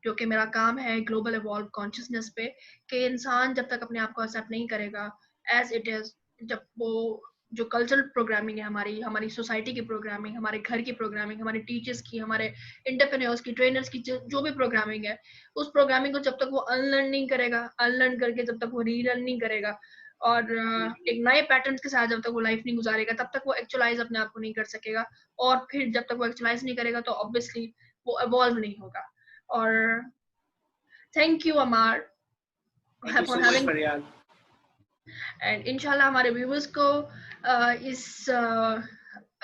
जो कि मेरा काम है ग्लोबल इवॉल्व कॉन्शियसनेस पे, कि इंसान जब तक अपने आप को एक्सेप्ट नहीं करेगा एज इट इज़, जब वो जो कल्चरल प्रोग्रामिंग है हमारी हमारी सोसाइटी की प्रोग्रामिंग, हमारे घर की प्रोग्रामिंग, हमारे टीचर्स की, हमारे इंटरप्रेन्योर्स की, ट्रेनर्स की, जो भी प्रोग्रामिंग है, उस प्रोग्रामिंग को जब तक वो अनलर्न नहीं करेगा, अनलर्न करके जब तक वो रीलर्न नहीं करेगा, और एक नए पैटर्न के साथ जब तक वो लाइफ नहीं गुजारेगा, तब तक वो एक्चुअलाइज अपने आप को नहीं कर सकेगा। और फिर जब तक वो एक्चुअलाइज नहीं करेगा तो ऑब्वियसली वो इवॉल्व नहीं होगा। और thank you Amar thank you for so much having, Farial. And इंशाल्लाह हमारे व्यूअर्स को इस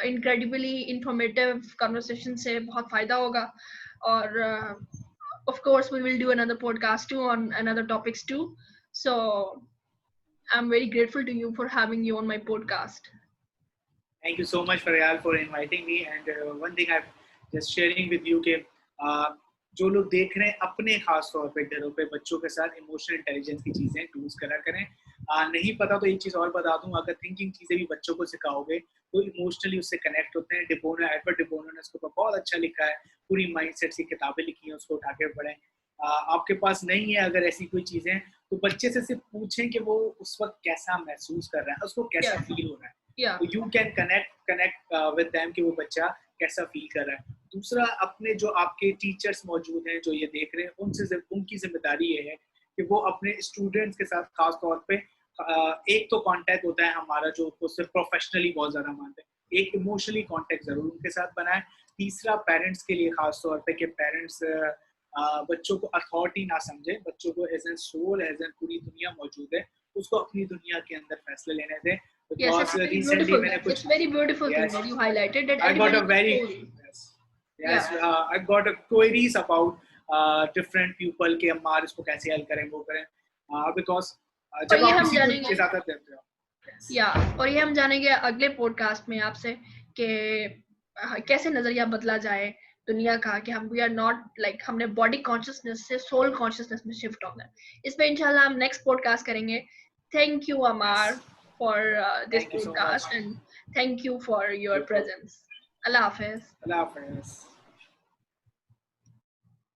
इनक्रेडिबली इंफॉर्मेटिव कन्वर्सेशन से बहुत फायदा होगा, और of course we will do another podcast too on another topics too. So I'm very grateful to you for having you on my podcast. Thank you so much, Faryal, for inviting me. And one thing I'm just sharing with you कि जो लोग देख रहे हैं अपने खास तौर पे घरों पे बच्चों के साथ इमोशनल इंटेलिजेंस की चीजें टूल्स करा करें। नहीं पता तो एक चीज और बता दूं, अगर थिंकिंग चीजें भी बच्चों को सिखाओगे तो इमोशनली उससे कनेक्ट होते हैं। एडवर्ड डिबोनो ने उसको बहुत अच्छा लिखा है, पूरी माइंडसेट की किताबें लिखी हैं, उसको उठा के पढ़ें। आपके पास नहीं है अगर ऐसी कोई चीजें, तो बच्चे से सिर्फ पूछें कि वो उस वक्त कैसा महसूस कर रहा है, उसको कैसा फील हो रहा है, Yeah. तो you can connect with them कि वो बच्चा कैसा फील कर रहा है। दूसरा, अपने जो आपके टीचर्स मौजूद हैं जो ये देख रहे हैं, उनकी जिम्मेदारी ये है कि वो अपने स्टूडेंट्स के साथ खास तौर पे एक तो कांटेक्ट होता है हमारा जो उसको सिर्फ प्रोफेशनली बहुत ज्यादा मानते हैं, एक इमोशनली कांटेक्ट जरूर उनके साथ बनाए। तीसरा, पेरेंट्स के लिए खास तौर पे कि पेरेंट्स बच्चों को अथॉरिटी ना समझे, बच्चों को as an soul, as an पूरी दुनिया मौजूद है, उसको अपनी दुनिया के अंदर फैसले लेने दें। Yes, Because recently मैंने कुछ, it's very beautiful thing yes, that you highlighted, that I got everybody a very, is soul. yes, yes, Yeah. I got a queries about different people कि हमारे इसको कैसे हल करें, वो करें, because और जब ये आप हम किसी को जानेंगे, इजाजत देते हो, yes, या और ये हम जानेंगे अगले पॉडकास्ट में आपसे कि कैसे नजरिया बदला जाए दुनिया का, कि हम वी आर नॉट लाइक हमने बॉडी कॉन्शियसनेस से सोल कॉन्शियसनेस में शिफ्ट होना है। इस पे इंशाल्लाह हम नेक्स्ट पॉडकास्ट करेंगे। Thank you yes, Amar for this thank you so much, podcast, and thank you for your you too, presence. अल्लाह हाफिज। Allah Hafiz.